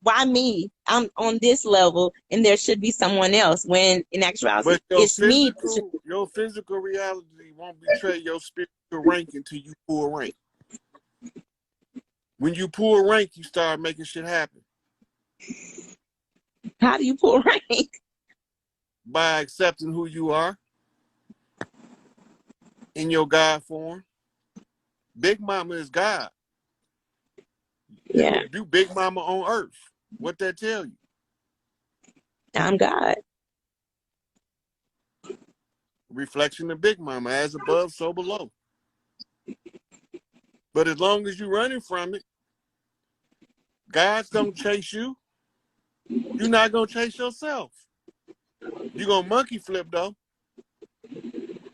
why me? I'm on this level, and there should be someone else. When in actuality, But it's me. your physical reality won't betray your spiritual rank until you pull rank. When you pull rank, you start making shit happen. How do you pull rank? By accepting who you are in your God form. Big Mama is God. Yeah, You Big Mama on earth. What that tell you? I'm God. Reflection of Big Mama, as above, so below. But as long as you're running from it, gods don't chase you. You're not going to chase yourself. You're going to monkey flip, though.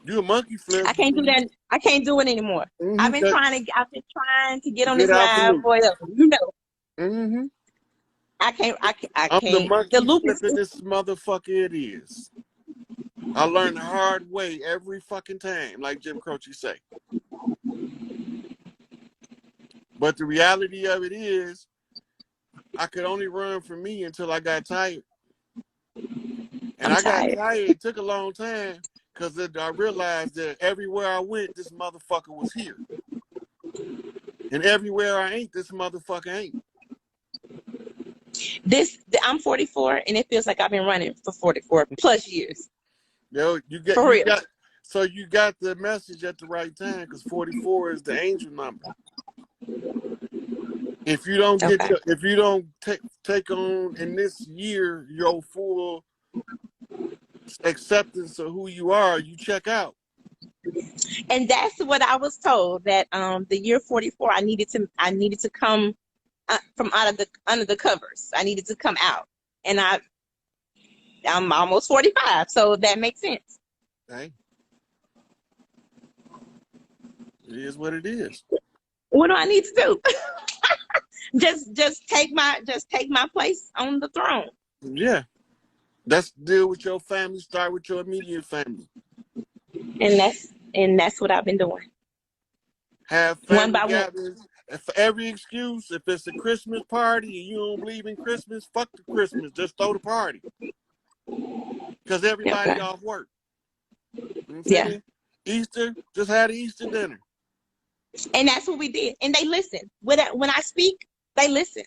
You a monkey flip. I can't do that. I can't do it anymore. Mm-hmm. I've been trying to get on Get this out the line loop. forever. You know, Mm-hmm. I can't. I'm the The monkey loop is. flipping this motherfucker it is. I learn the hard way every fucking time, like Jim Croce say. But the reality of it is, I could only run from me until I got tired. And I'm I got tired. tired. It took a long time because I realized that everywhere I went, this motherfucker was here. And everywhere I ain't, this motherfucker ain't. I'm 44, and it feels like I've been running for 44 plus years. You got the message at the right time, because 44 is the angel number. If you don't Okay. if you don't take on in this year your full acceptance of who you are, you check out. And that's what I was told, that the year 44, I needed to come from out of the under the covers. I needed to come out, and I'm almost 45, so that makes sense. Hey, it is what it is. What do I need to do? just take my place on the throne. Yeah. Let's deal with your family. Start with your immediate family. And that's what I've been doing. Have One family by one. gatherings. And for every excuse, if it's a Christmas party and you don't believe in Christmas, fuck the Christmas. Just throw the party. Because everybody Okay. off work. You know what I'm Yeah. saying? Easter, just had an Easter dinner. And that's what we did. And they listen. When I speak, they listen.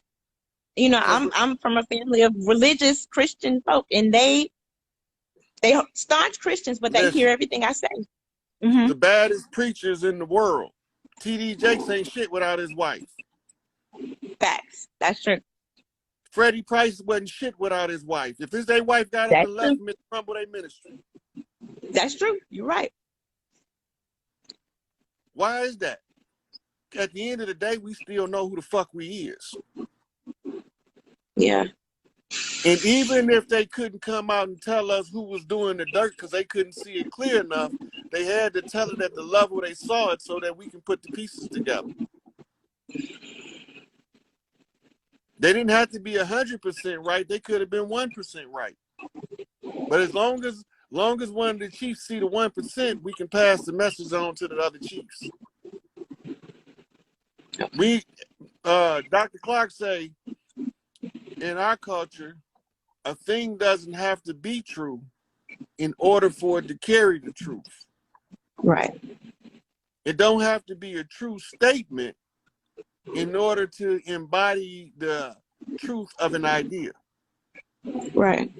You know, I'm from a family of religious Christian folk, and they staunch Christians, but they hear Listen, everything I say. Mm-hmm. the baddest preachers in the world. T.D. Jakes ain't shit without his wife. Facts. That's true. Freddie Price wasn't shit without his wife. If his wife got up That's and left true. him, it crumbled their ministry. That's true. You're right. Why is that? At the end of the day, we still know who the fuck we is. Yeah. And even if they couldn't come out and tell us who was doing the dirt because they couldn't see it clear enough, they had to tell it at the level they saw it so that we can put the pieces together. They didn't have to be 100% right. They could have been 1% right. But as long as one of the chiefs see the 1%, we can pass the message on to the other chiefs. We, Dr. Clark say, in our culture, a thing doesn't have to be true in order for it to carry the truth. Right. It don't have to be a true statement in order to embody the truth of an idea. Right.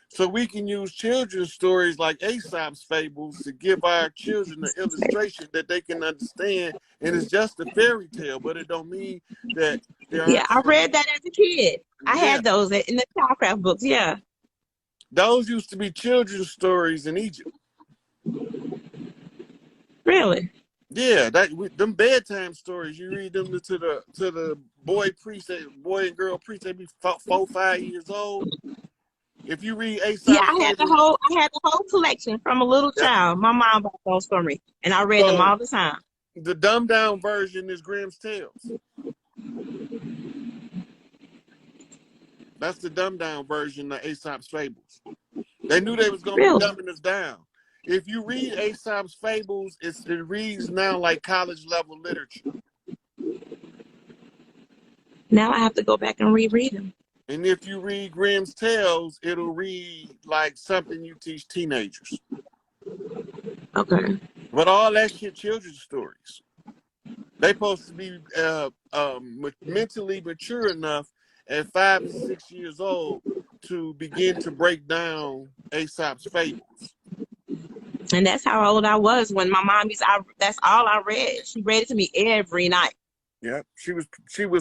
So we can use children's stories like Aesop's fables to give our children an illustration that they can understand. And it's just a fairy tale, but it don't mean that there Yeah, aren't I some. read that as a kid. I Yeah, had those in the childcraft books. Yeah. those used to be children's stories in Egypt. Really? Yeah, them bedtime stories. You read them to the boy priest, boy and girl priest. They be 4, 5 years old. If you read Yeah, Aesop's I fables, had the whole collection from a little yeah. child. My mom bought those for me, and I read them So all the time. the dumbed down version is Grimm's Tales. That's the dumbed down version of Aesop's fables. They knew they was gonna be Really? dumbing us down. If you read Aesop's fables, it reads now like college level literature. Now I have to go back and reread them. And if you read Grimm's Tales, it'll read like something you teach teenagers. Okay. But all that shit, children's stories. They supposed to be mentally mature enough at 5 and 6 years old to begin to break down Aesop's fables. And that's how old I was when my mom that's all I read. She read it to me every night. Yeah, she was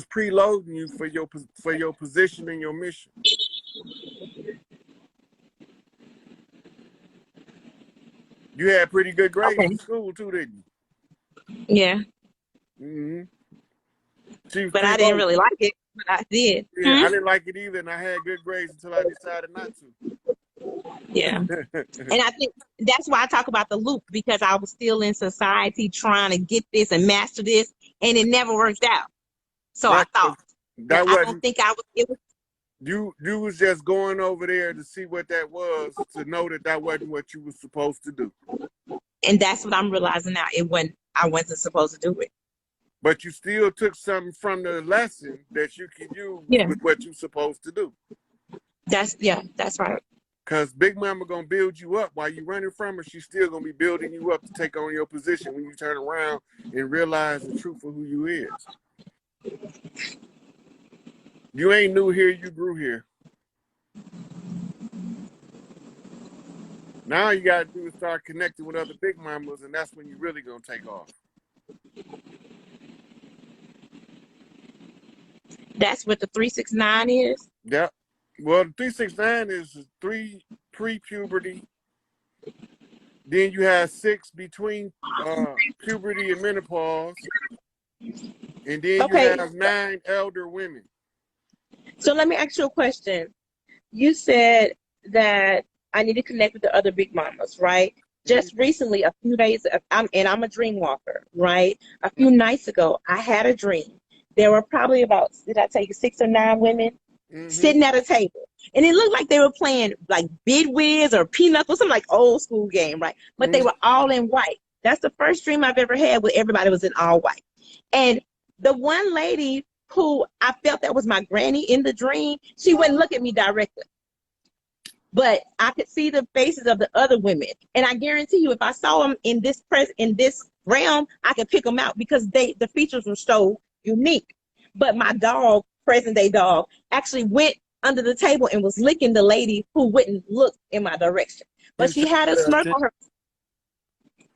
preloading you for your position and your mission. You had pretty good grades Okay. in school too, didn't you? Yeah. Mm-hmm. She was But I didn't preloading. really like it, but I did. Yeah, I didn't like it either, and I had good grades until I decided not Yeah. to. And I think that's why I talk about the loop, because I was still in society trying to get this and master this, and it never worked out. So I Right, thought. But that I don't wasn't think it was. you. You was just going over there to see what that was, to know that wasn't what you was supposed to do. And that's what I'm realizing now. I wasn't supposed to do it. But you still took something from the lesson that you could use Yeah. with what you're supposed to do. That's right. Because Big Mama going to build you up while you running from her. She's still going to be building you up to take on your position when you turn around and realize the truth of who you is. You ain't new here, you grew here. Now you got to do is start connecting with other Big Mamas, and that's when you really going to take off. That's what the 369 is? Yeah. Well, the 369 is 3 pre-puberty. Then you have 6 between puberty and menopause. And then you Okay, have 9 elder women. so let me ask you a question. You said that I need to connect with the other big mamas, right? Just recently, a few days, I'm a dream walker, right? A few nights ago, I had a dream. There were probably about, did I tell you, 6 or 9 women Mm-hmm. sitting at a table. And it looked like they were playing like Bid Whiz or Peanuts or some like old school game, right? But they Mm-hmm. were all in white. That's the first dream I've ever had where everybody was in all white. And the one lady who I felt that was my granny in the dream, she wouldn't look at me directly. But I could see the faces of the other women. And I guarantee you, if I saw them in this realm, I could pick them out because the features were so unique. But my dog, present day dog, actually went under the table and was licking the lady who wouldn't look in my direction. He But was she trying to had a get her smirk on attention. her.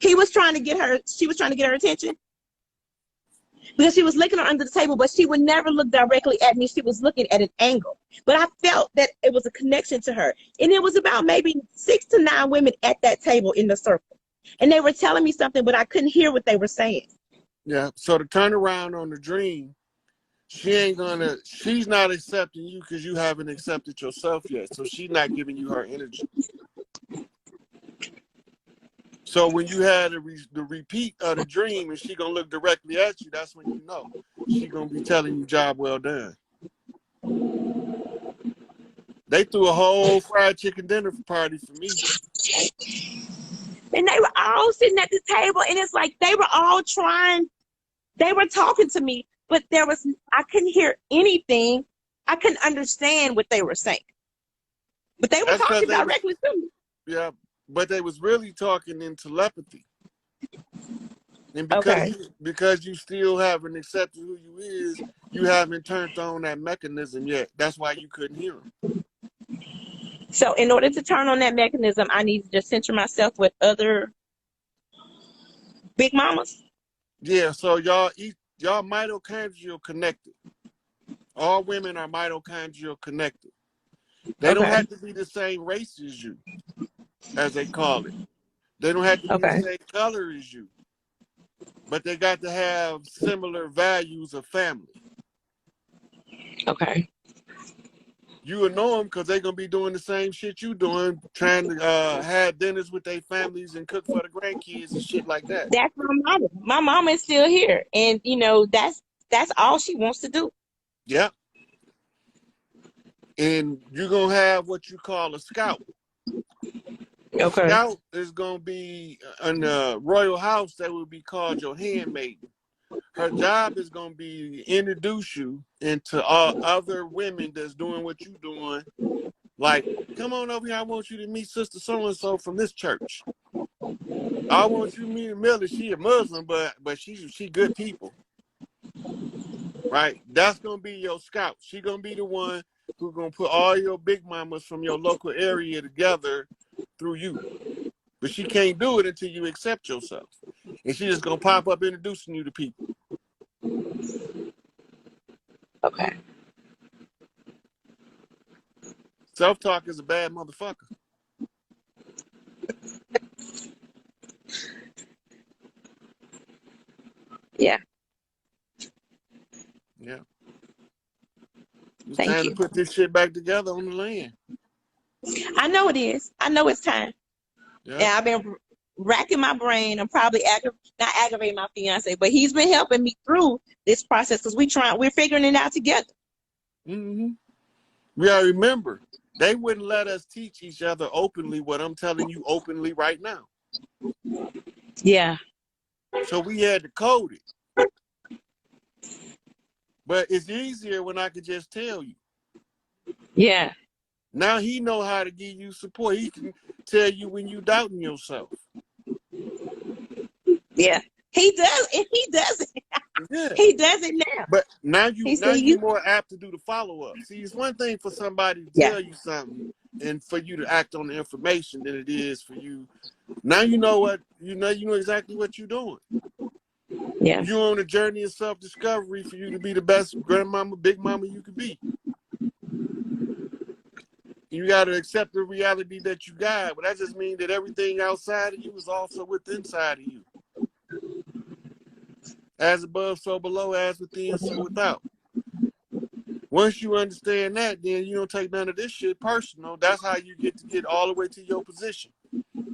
She was trying to get her attention because she was licking her under the table, but she would never look directly at me. She was looking at an angle. But I felt that it was a connection to her. And it was about maybe 6 to 9 women at that table in the circle. And they were telling me something, but I couldn't hear what they were saying. Yeah. So to turn around on the dream, she's not accepting you because you haven't accepted yourself yet. So she's not giving you her energy. So when you had the repeat of the dream and she gonna look directly at you, that's when you know she gonna be telling you job well done. They threw a whole fried chicken dinner party for me. And they were all sitting at the table, and it's like they were all they were talking to me, but I couldn't hear anything. I couldn't understand what they were saying. But they were That's because talking they was, directly to me. yeah, but they was really talking in telepathy. And Okay. because you still haven't accepted who you is, you haven't turned on that mechanism yet. That's why you couldn't hear them. So in order to turn on that mechanism, I need to just center myself with other big mamas. Yeah, so y'all mitochondrial connected. All women are mitochondrial connected. They don't Okay. have to be the same race as you, as they call it. They don't have to be the Okay. same color as you. But they got to have similar values of family. Okay. You will know them because they're going to be doing the same shit you doing, trying to have dinners with their families and cook for the grandkids and shit like that. That's my mama. My mama is still here. And that's all she wants to do. Yep. And you're going to have what you call a scout. A Okay. scout is going to be in the royal house that would be called your handmaiden. Her job is going to be introduce you into all other women that's doing what you're doing. Like, come on over here. I want you to meet Sister So-and-so from this church. I want you to meet Millie. She a Muslim, but she good people. Right? That's going to be your scout. She going to be the one who's going to put all your big mamas from your local area together through you. But she can't do it until you accept yourself. And she's just going to pop up introducing you to people. Okay. Self-talk is a bad motherfucker. Yeah. Yeah. It's Thank time to you. put this shit back together on the land. I know it is. I know it's time. Yeah. And I've been racking my brain. I'm probably not aggravating my fiance, but he's been helping me through this process because we're figuring it out together. Mm-hmm. We gotta remember, they wouldn't let us teach each other openly what I'm telling you openly right now. Yeah. So we had to code it. But it's easier when I could just tell you. Yeah. Now he know how to give you support. He can tell you when you doubting yourself. Yeah. He does, and he does it. Yeah. He does it now. But now you more apt to do the follow-up. See, it's one thing for somebody to tell you something and for you to act on the information than it is for you. Now you know exactly what you're doing. Yeah. You on a journey of self-discovery for you to be the best grandmama, big mama you could be. You got to accept the reality that you got, but that just means that everything outside of you is also within inside of you. As above, so below, as within, so without. Once you understand that, then you don't take none of this shit personal. That's how you get all the way to your position.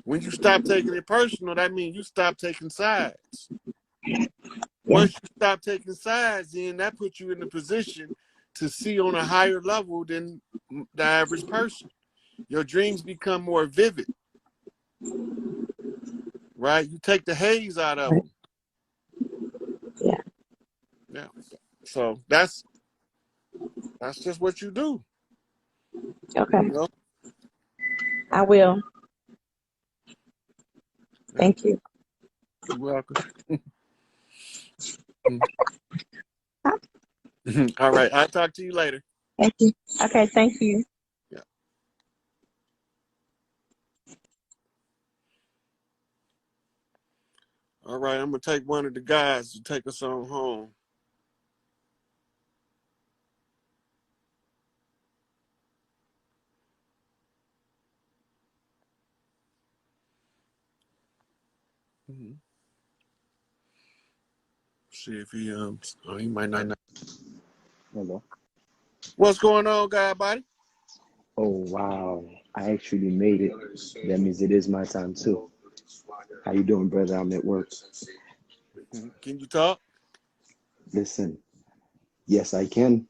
When you stop taking it personal, that means you stop taking sides. Yeah. Once you stop taking sides, then that puts you in the position to see on a higher level than the average person. Your dreams become more vivid, right? You take the haze out of them. Yeah. Yeah. So that's just what you do. Okay. You know? I will. Yeah. Thank you. You're welcome. All right. I'll talk to you later. Thank you. Okay. Thank you. Yeah. All right. I'm going to take one of the guys to take us on home. See if he he might not know. Hello. What's going on, guy body? Oh wow, I actually made it. That means it is my time too. How you doing, brother? I'm at work. Can you talk? Listen, yes, I can,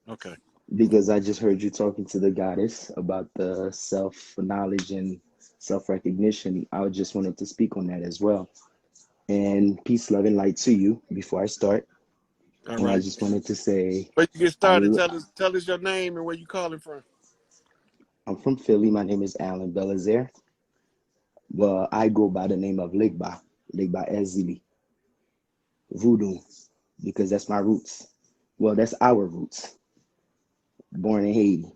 Okay. because I just heard you talking to the goddess about the self knowledge and self recognition. I just wanted to speak on that as well. And peace, love, and light to you before I start. All And I right. just wanted to say, But you get I, started. Tell us your name and where you calling from. I'm from Philly. My name is Alan Belazaire. Well, I go by the name of Legba Ezili, Voodoo, because that's my roots. Well, that's our roots. Born in Haiti,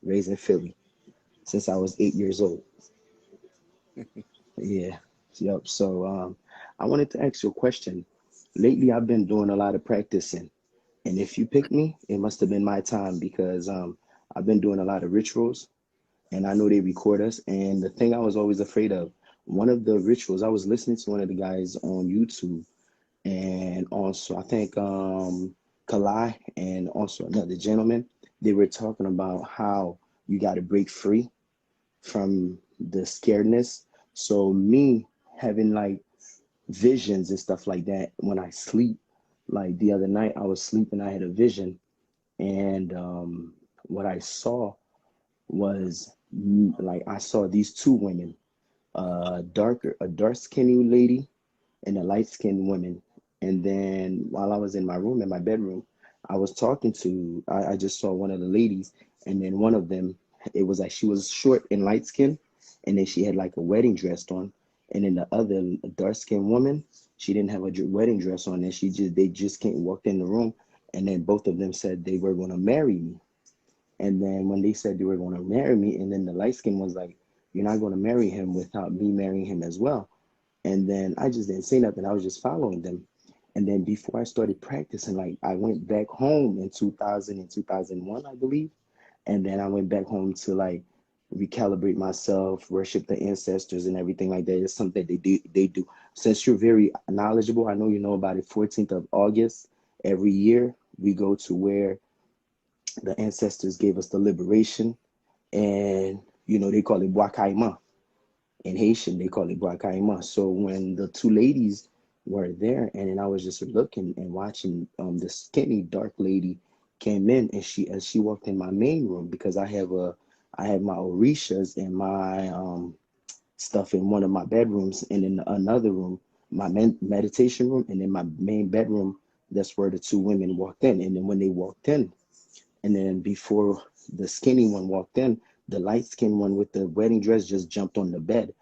raised in Philly since I was 8 years old. Yeah, yep. So I wanted to ask you a question. Lately, I've been doing a lot of practicing, and if you pick me, it must have been my time because I've been doing a lot of rituals, and I know they record us. And the thing I was always afraid of, one of the rituals, I was listening to one of the guys on YouTube, and also I think Kalai and also another gentleman, they were talking about how you got to break free from the scaredness. So me having like visions and stuff like that when I sleep, like the other night I was sleeping, I had a vision, and what I saw was like I saw these two women, a dark skinny lady and a light skinned woman. And then while I was in my room, in my bedroom, I was talking to, I just saw one of the ladies, and then one of them, it was like she was short and light skinned, and then she had like a wedding dress on. And then the other dark skinned woman, she didn't have a wedding dress on, and they just came, walked in the room, and then both of them said they were going to marry me. And then when they said they were going to marry me, and then the light skin was like, "You're not going to marry him without me marrying him as well." And then I just didn't say nothing. I was just following them. And then before I started practicing, like I went back home in 2000 and 2001, I believe. And then I went back home to like recalibrate myself, worship the ancestors and everything like that. It's something that they do. Since you're very knowledgeable, I know you know about it. 14th of August every year, we go to where the ancestors gave us the liberation. And, they call it Boakaima. In Haitian, they call it Brakaima. So when the two ladies were there, and then I was just looking and watching, the skinny dark lady came in, and as she walked in my main room, because I have my orishas and my stuff in one of my bedrooms, and in another room, my meditation room, and in my main bedroom, that's where the two women walked in. And then when they walked in, and then before the skinny one walked in, the light skinned one with the wedding dress just jumped on the bed.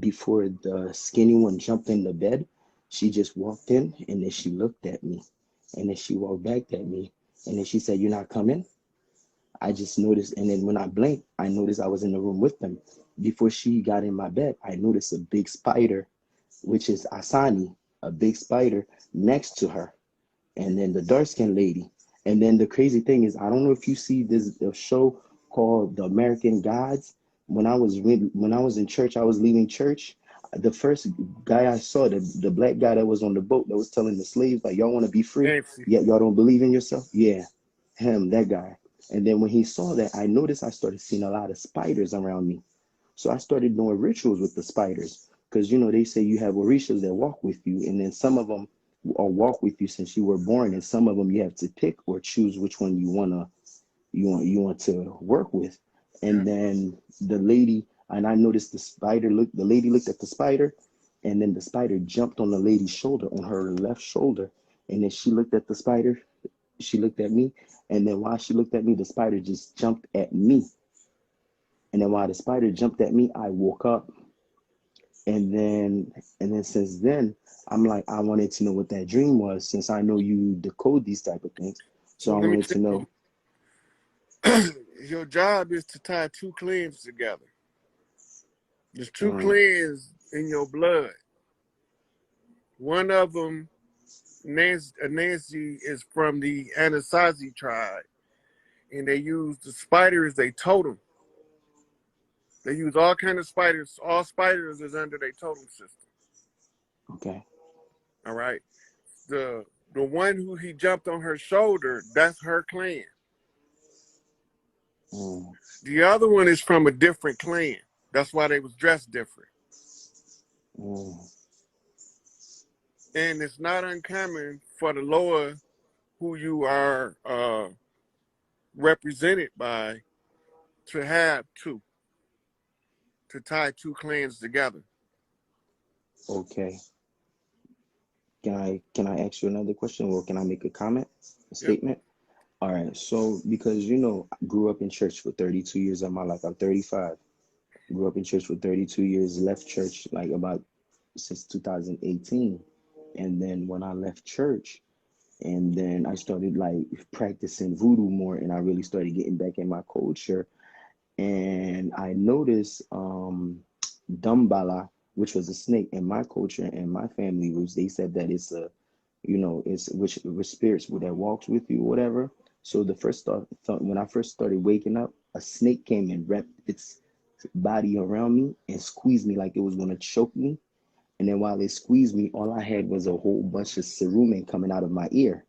Before the skinny one jumped in the bed, she just walked in, and then she looked at me. And then she walked back at me. And then she said, "You're not coming?" I just noticed. And then when I blinked, I noticed I was in the room with them. Before she got in my bed, I noticed a big spider, which is Asani, a big spider next to her, and then the dark skinned lady. And then the crazy thing is, I don't know if you see this a show called The American Gods. When I was in church, I was leaving church. The first guy I saw, the black guy that was on the boat that was telling the slaves like, y'all want to be free, Nancy. yet y'all don't believe in yourself. Yeah, him, that guy. And then when he saw that, I noticed I started seeing a lot of spiders around me. So I started doing rituals with the spiders because they say you have orishas that walk with you, and then some of them or walk with you since you were born, and some of them you have to pick or choose which one you want to work with. Yeah. And then the lady, and I noticed the lady looked at the spider, and then the spider jumped on the lady's shoulder, on her left shoulder, and then she looked at the spider, she looked at me, and then while she looked at me, the spider just jumped at me. And then while the spider jumped at me, I woke up. And then since then, I'm like, I wanted to know what that dream was, since I know you decode these type of things. So So I let me wanted tell to know. you, your job is to tie two clans together. There's two um, clans in your blood. One of them, Nancy, is from the Anasazi tribe, and they use the spider as a totem. They use all kind of spiders. All spiders is under their totem system. okay. All right. The the one who he jumped on her shoulder, that's her clan. um, The other one is from a different clan. That's why they was dressed different. um, And it's not uncommon for the lower who you are represented by to have two, to tie two clans together. okay. Can I ask you another question, or can I make a comment, a Yep. statement? All right. So because I grew up in church for 32 years of my life. I'm 35. Grew up in church for 32 years. Left church like about since 2018. And then when I left church, and then I started like practicing voodoo more, and I really started getting back in my culture. And I noticed Dumbala, which was a snake in my culture and my family roots. They said that it's which spirits that walks with you, or whatever. So the first thought when I first started waking up, a snake came and wrapped its body around me and squeezed me like it was gonna choke me. And then while it squeezed me, all I had was a whole bunch of cerumen coming out of my ear.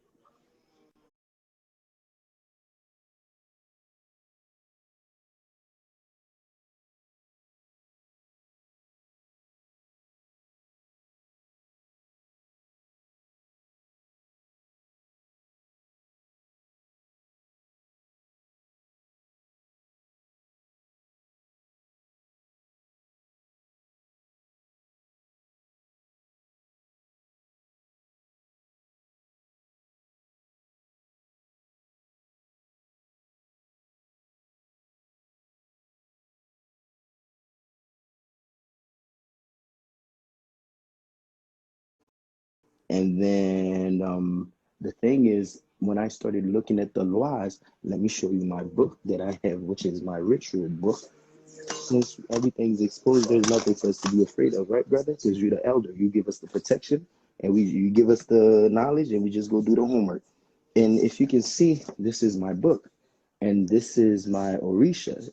And then the thing is, when I started looking at the laws, let me show you my book that I have, which is my ritual book. Since everything's exposed, there's nothing for us to be afraid of, right, brother? Because you're the elder. You give us the protection, and you give us the knowledge, and we just go do the homework. And if you can see, this is my book, and this is my Orisha.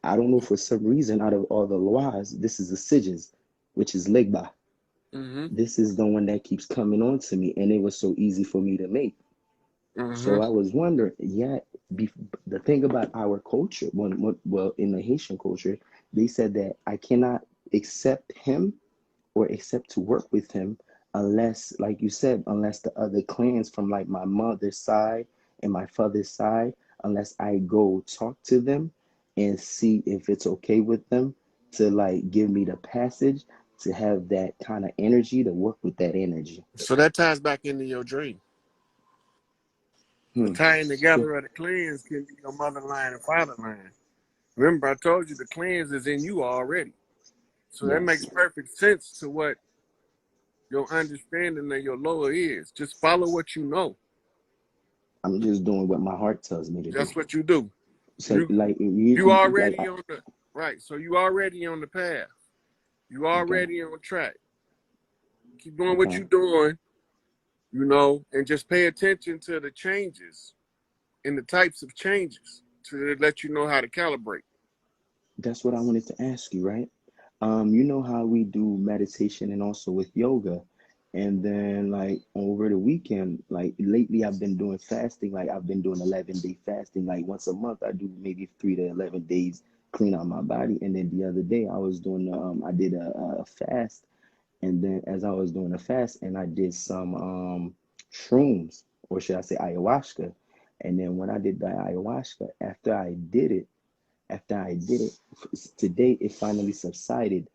I don't know, for some reason, out of all the laws, this is the Sijis, which is Legba. Mm-hmm. This is the one that keeps coming on to me, and it was so easy for me to make. Mm-hmm. So I was wondering, yeah, the thing about our culture, well, in the Haitian culture, they said that I cannot accept him or accept to work with him unless, like you said, unless the other clans from like my mother's side and my father's side, unless I go talk to them and see if it's okay with them to like give me the passage to have that kind of energy to work with that energy. So that ties back into your dream. The Hmm. tying So, together of the clans can be your mother line and father line. Remember, I told you the clans is in you already. So that makes yes. perfect sense to what your understanding of your lower is. Just follow what you know. I'm just doing what my heart tells me to do. That's what you do. So You like you like already on the right. So you already on the path. You okay, already on track. Keep doing what okay, you're doing. and just pay attention to the changes and the types of changes to let you know how to calibrate. That's what I wanted to ask you, right? You know how we do meditation and also with yoga. And then like over the weekend, like lately I've been doing fasting. Like I've been doing 11-day fasting. Like once a month I do maybe 3 to 11 days clean out my body. And then the other day I was doing I did a fast. And then as I was doing a fast and I did some shrooms, or should I say ayahuasca. And then when I did the ayahuasca, after I did it today, it finally subsided.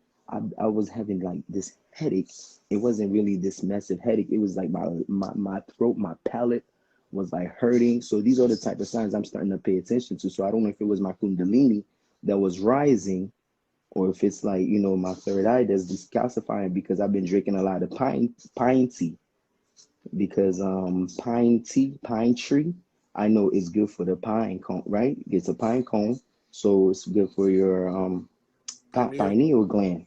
I was having like this headache. It wasn't really this massive headache. It was like my throat, my palate was like hurting. So these are the type of signs I'm starting to pay attention to. So I don't know if it was my kundalini that was rising, or if it's like, my third eye that's decalcifying, because I've been drinking a lot of pine tea, because pine tree, I know is good for the pine cone, right? It's a pine cone, so it's good for your Pineal. pineal gland.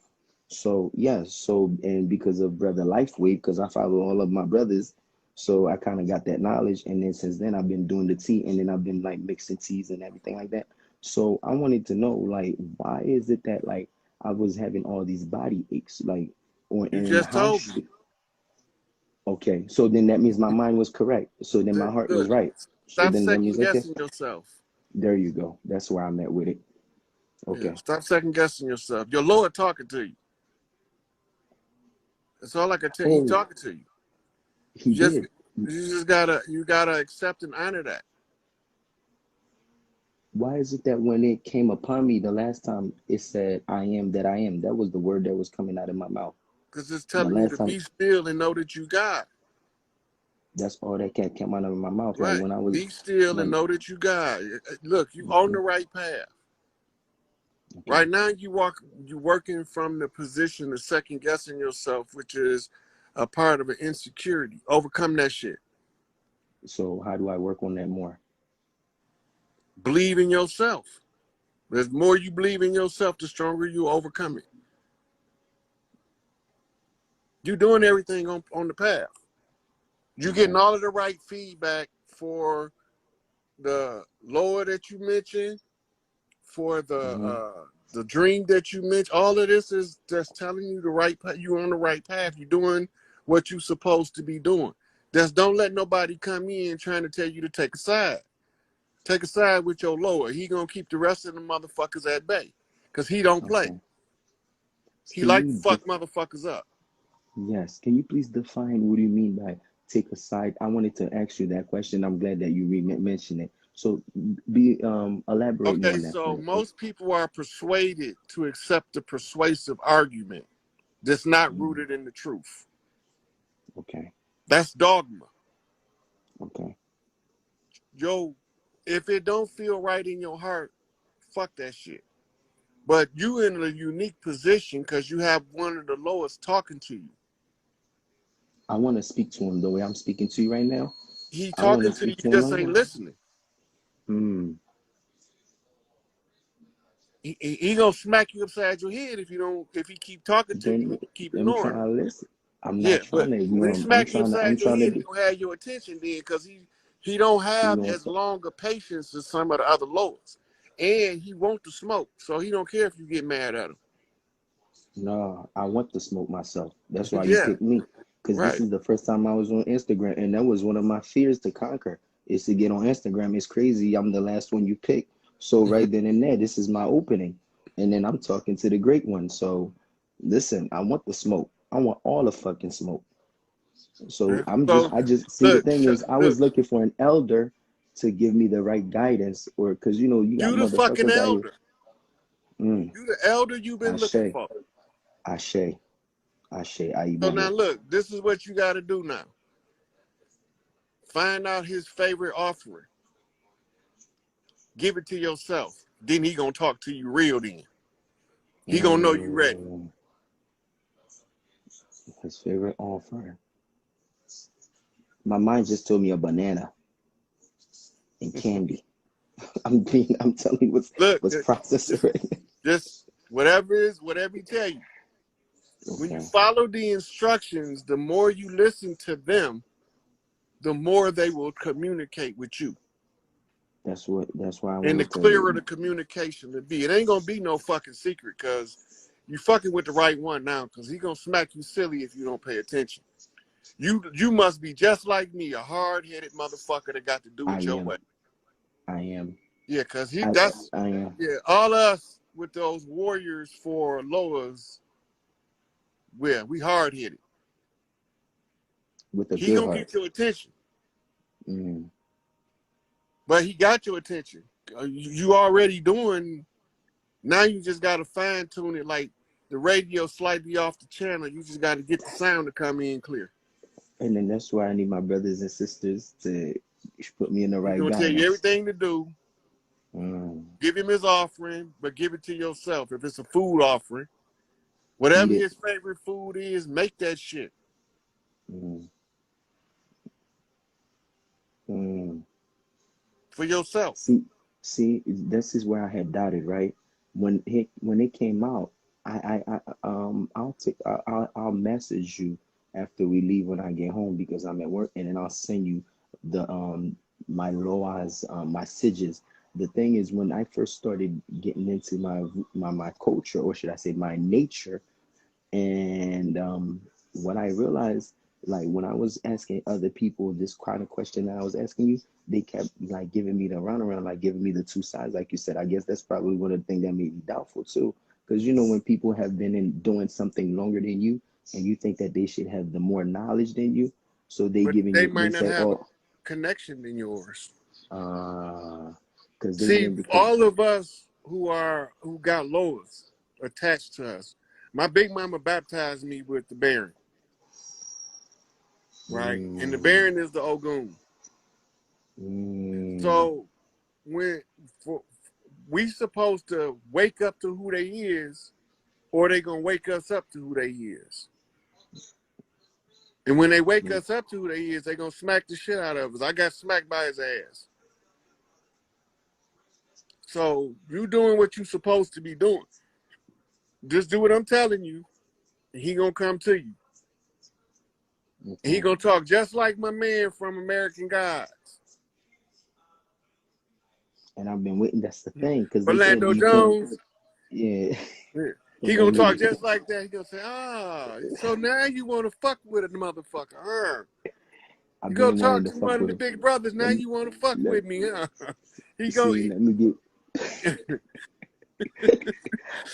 So yes, and because of Brother Lifeway, because I follow all of my brothers, so I kind of got that knowledge, and then since then I've been doing the tea, and then I've been like mixing teas and everything like that. So I wanted to know, like, why is it that like I was having all these body aches, like, or You and just how told me. should okay, so then that means my mind was correct. So then my heart was Good. right. So Stop then that means second okay. guessing yourself. There you go. That's where I'm at with it. Yeah, Okay. stop second guessing yourself. Your Lord talking to you. That's all I can tell you. He Oh, talking to you. he did. You just gotta accept and honor that. Why is it that when it came upon me the last time, it said, I am that I am? That was the word that was coming out of my mouth. Because it's The telling you to last time, be still and know that you God. that's all that came out of my mouth. Like Right. when I was, Be still and when, know that you God. Look, you on okay, the right path. okay. Right now you working from the position of second guessing yourself, which is a part of an insecurity. Overcome that shit. So how do I work on that more? Believe in yourself. The more you believe in yourself, the stronger you overcome it. You're doing everything on the path. You're getting Okay. all of the right feedback for the lower that you mentioned, for Mm-hmm. the dream that you mentioned. All of this is just telling you you're on the right path. You're doing what you're supposed to be doing. Just don't let nobody come in trying to tell you to take a side. Take a side with your lower. He gonna keep the rest of the motherfuckers at bay, cause he don't play. Okay. He Can like to you fuck motherfuckers up. yes. Can you please define what do you mean by take a side? I wanted to ask you that question. I'm glad that you mentioned it. So be elaborate more Okay, on that for so me, please. most people are persuaded to accept a persuasive argument that's not Mm, rooted in the truth. okay. That's dogma. Okay. Yo, if it don't feel right in your heart, fuck that shit. But you in a unique position because you have one of the lowest talking to you. I want to speak to him the way I'm speaking to you right now. He I want to talking to you, speak to you him just like ain't that. listening. Mm. He gonna smack you upside your head if he keep talking to you Then and you keep I'm ignoring him. trying to listen. I'm Yeah, not trying but to when ignore he him. I'm smack you trying to. I'm upside your trying to head, he do. gonna have your attention then because he don't You have know as what? long a patience as some of the other lowers. And he want to smoke, so he don't care if you get mad at him. No, I want to smoke myself. That's why you Yeah, picked me. Because this right. is the first time I was on Instagram, and that was one of my fears to conquer, is to get on Instagram. It's crazy. I'm the last one you picked. So right then and there, this is my opening. And then I'm talking to the great one. So listen, I want the smoke. I want all the fucking smoke. So So I just see the look, thing is I look, was looking for an elder to give me the right guidance, or because you got you the fucking motherfuckers out here. elder. Mm, You the elder you've been looking Ashe, for. Ashe, Ashe, So now Aibobo. look, this is what you got to do now. Find out his favorite offering. Give it to yourself. Then he gonna talk to you real. Then he gonna know you ready. Mm, his favorite offering. My mind just told me a banana and candy. I'm telling you Look, what's processed just, right just whatever he tell you. now. When you Okay. follow the instructions, the more you listen to them, the more they will communicate with you. That's why I And the wanted clearer to. the communication to be. It ain't gonna be no fucking secret, because you fucking with the right one now, because he gonna smack you silly if you don't pay attention. You must be just like me, a hard-headed motherfucker that got to do I it your am. way. I am. Yeah, because I that's, I am yeah, all us with those warriors for Loas, we hard-headed. with a He good gonna heart. get your attention, Mm. but he got your attention. You already doing. Now you just gotta fine tune it, like the radio slightly off the channel. You just gotta get the sound to come in clear. And then that's why I need my brothers and sisters to put me in the He's right gonna tell you guidance. everything to do. Mm. Give him his offering, but give it to yourself. If it's a food offering, Eat whatever it. his favorite food is, make that shit Mm. Mm. for yourself. See, this is where I had doubted, right? When it came out, I'll message you after we leave when I get home because I'm at work, and then I'll send you the my loas my siges. The thing is, when I first started getting into my culture, or should I say my nature, and what I realized, like when I was asking other people this kind of question that I was asking you, they kept like giving me the runaround, like giving me the two sides, like you said. I guess that's probably one of the things that made me doubtful too. Because you know, when people have been in doing something longer than you, and you think that they should have the more knowledge than you, so they But giving they you, they might not say, have a oh, connection in yours. because they See, want because all of us who got Loas attached to us. My big mama baptized me with the Baron, right? And the mm, Baron is the Ogun. mm, So when for, we supposed to wake up to who they is, or they gonna wake us up to who they is. And when they wake mm, us up to who they is, they gonna smack the shit out of us. I got smacked by his ass. So you doing what you supposed to be doing. Just do what I'm telling you, and he gonna come to you. He okay. gonna talk just like my man from American Gods, And I've been waiting. That's the thing, because they said Orlando you couldn't. Jones. Yeah. Yeah. He gonna Orlando. talk just like that. He gonna say, so now you want to fuck with a motherfucker, huh? You I've go been wanting talk to to fuck one of with the him. big brothers. Now Let me you want to fuck let with me, huh? He go. see.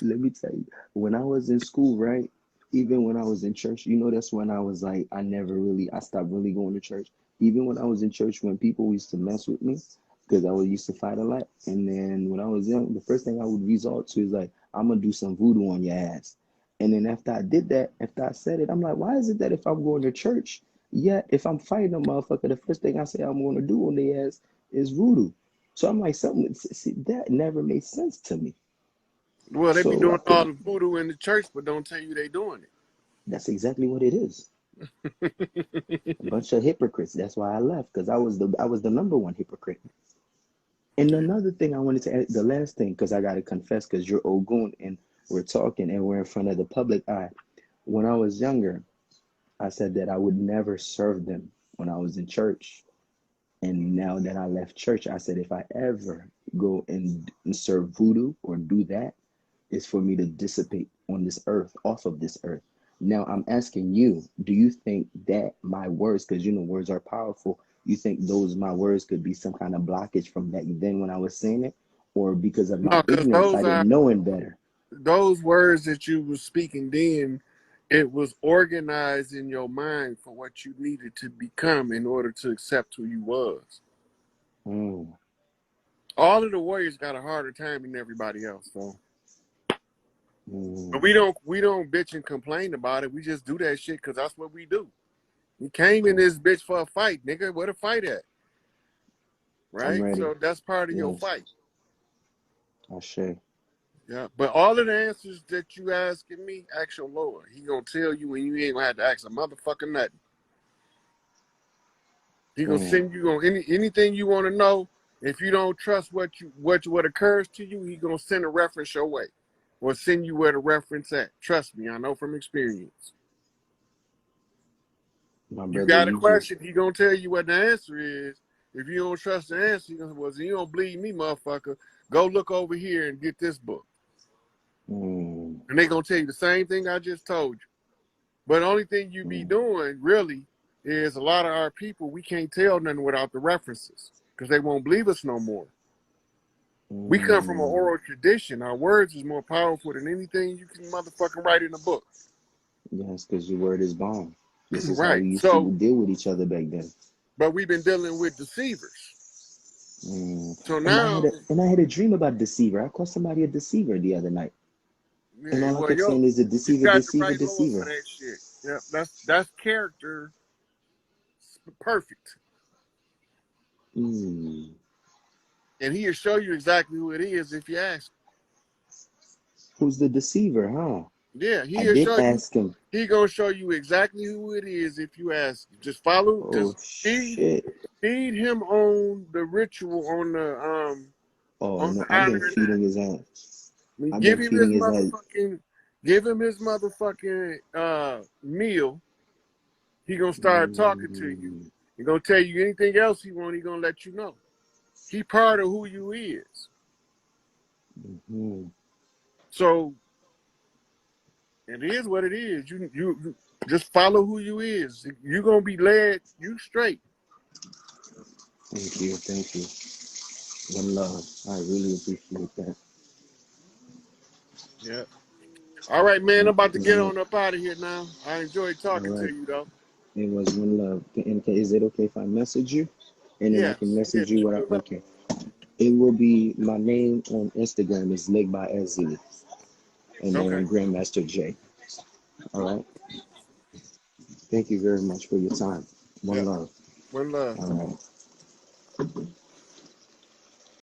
Let me tell you. When I was in school, right? Even when I was in church, you know, that's when I was like, I stopped really going to church. Even when I was in church, when people used to mess with me, because I was used to fight a lot. And then when I was young, the first thing I would resort to is like, I'm gonna do some voodoo on your ass. And then after I did that, after I said it, I'm like, why is it that if I'm going to church, yeah, if I'm fighting a motherfucker, the first thing I say I'm gonna do on their ass is voodoo. So I'm like, something, see, that never made sense to me. Well, they be So I doing put all the voodoo in the church, but don't tell you they doing That's exactly what it is. it. A bunch of hypocrites. That's why I left, because I was the number one hypocrite. And another thing I wanted to add, the last thing, because I gotta confess, because you're Ogun and we're talking and we're in front of the public eye. When I was younger, I said that I would never serve them when I was in church. And now that I left church, I said if I ever go and serve voodoo or do that, is for me to dissipate on this earth, off of this earth. Now I'm asking you, do you think that my words, because you know words are powerful, you think those my words could be some kind of blockage from back then when I was saying it? Or because of my No, because ignorance, I didn't know it better? those words that you was speaking then, it was organized in your mind for what you needed to become in order to accept who you was. Mm, All of the warriors got a harder time than everybody else, so. But mm, we don't bitch and complain about it. We just do that shit because that's what we do. We came in this bitch for a fight, nigga. Where the fight at? I'm Right? ready. So that's part of your Yes, fight. I share. Yeah. But all of the answers that you asking me, ask your Lord. He gonna tell you, and you ain't gonna have to ask a motherfucker nothing. He gonna Mm, send you on anything you want to know. If you don't trust what occurs to you, he gonna send a reference your way, or send you where the reference at. Trust me, I know from experience. My You brother, got a you just, question, he gonna tell you what the answer is. If you don't trust the answer, he gonna well, you don't believe me, motherfucker. Go look over here and get this book. mm, And they gonna tell you the same thing I just told you. But the only thing you be mm, doing really is a lot of our people, we can't tell nothing without the references because they won't believe us no more. We come from an mm. oral tradition. Our words is more powerful than anything you can motherfucking write in a book. Yes, because your word is bond. This is how Right. we used to So, deal with each other back then. but we've been dealing with deceivers. Mm. So And I had now, a dream about deceiver. I called somebody a deceiver the other night, and all I well, kept yo, saying is a you deceiver, got the deceiver, right Lord for deceiver. that shit. Yep, that's character perfect. Mm. And he'll show you exactly who it is if you ask. Who's the deceiver, huh? Yeah, I he'll did show you. ask him. He gonna show you exactly who it is if you ask. Just follow. Oh Just feed shit. him on the ritual Oh on no, the I've been honor that. feeding his ass. I mean, I've been feeding his ass. give him his motherfucking meal. He gonna start talking to you. Mm. He gonna tell you anything else he want. He gonna let you know. He part of who you is. Mm-hmm. So it is what it is. You just follow who you is. You gonna be led. You straight. Thank you, thank you. One love. I really appreciate that. Yeah. All right, man. I'm about to One get love. on up out of here now. I enjoyed All talking to right. you though. It was one love. And is it okay if I message you? And then I can Yes. Yeah. message you what I, okay. It will be my name on Instagram is Leg by SZ and Okay. then Grandmaster J. All right. Thank you very much for your time. One Yeah. love. One love. All right.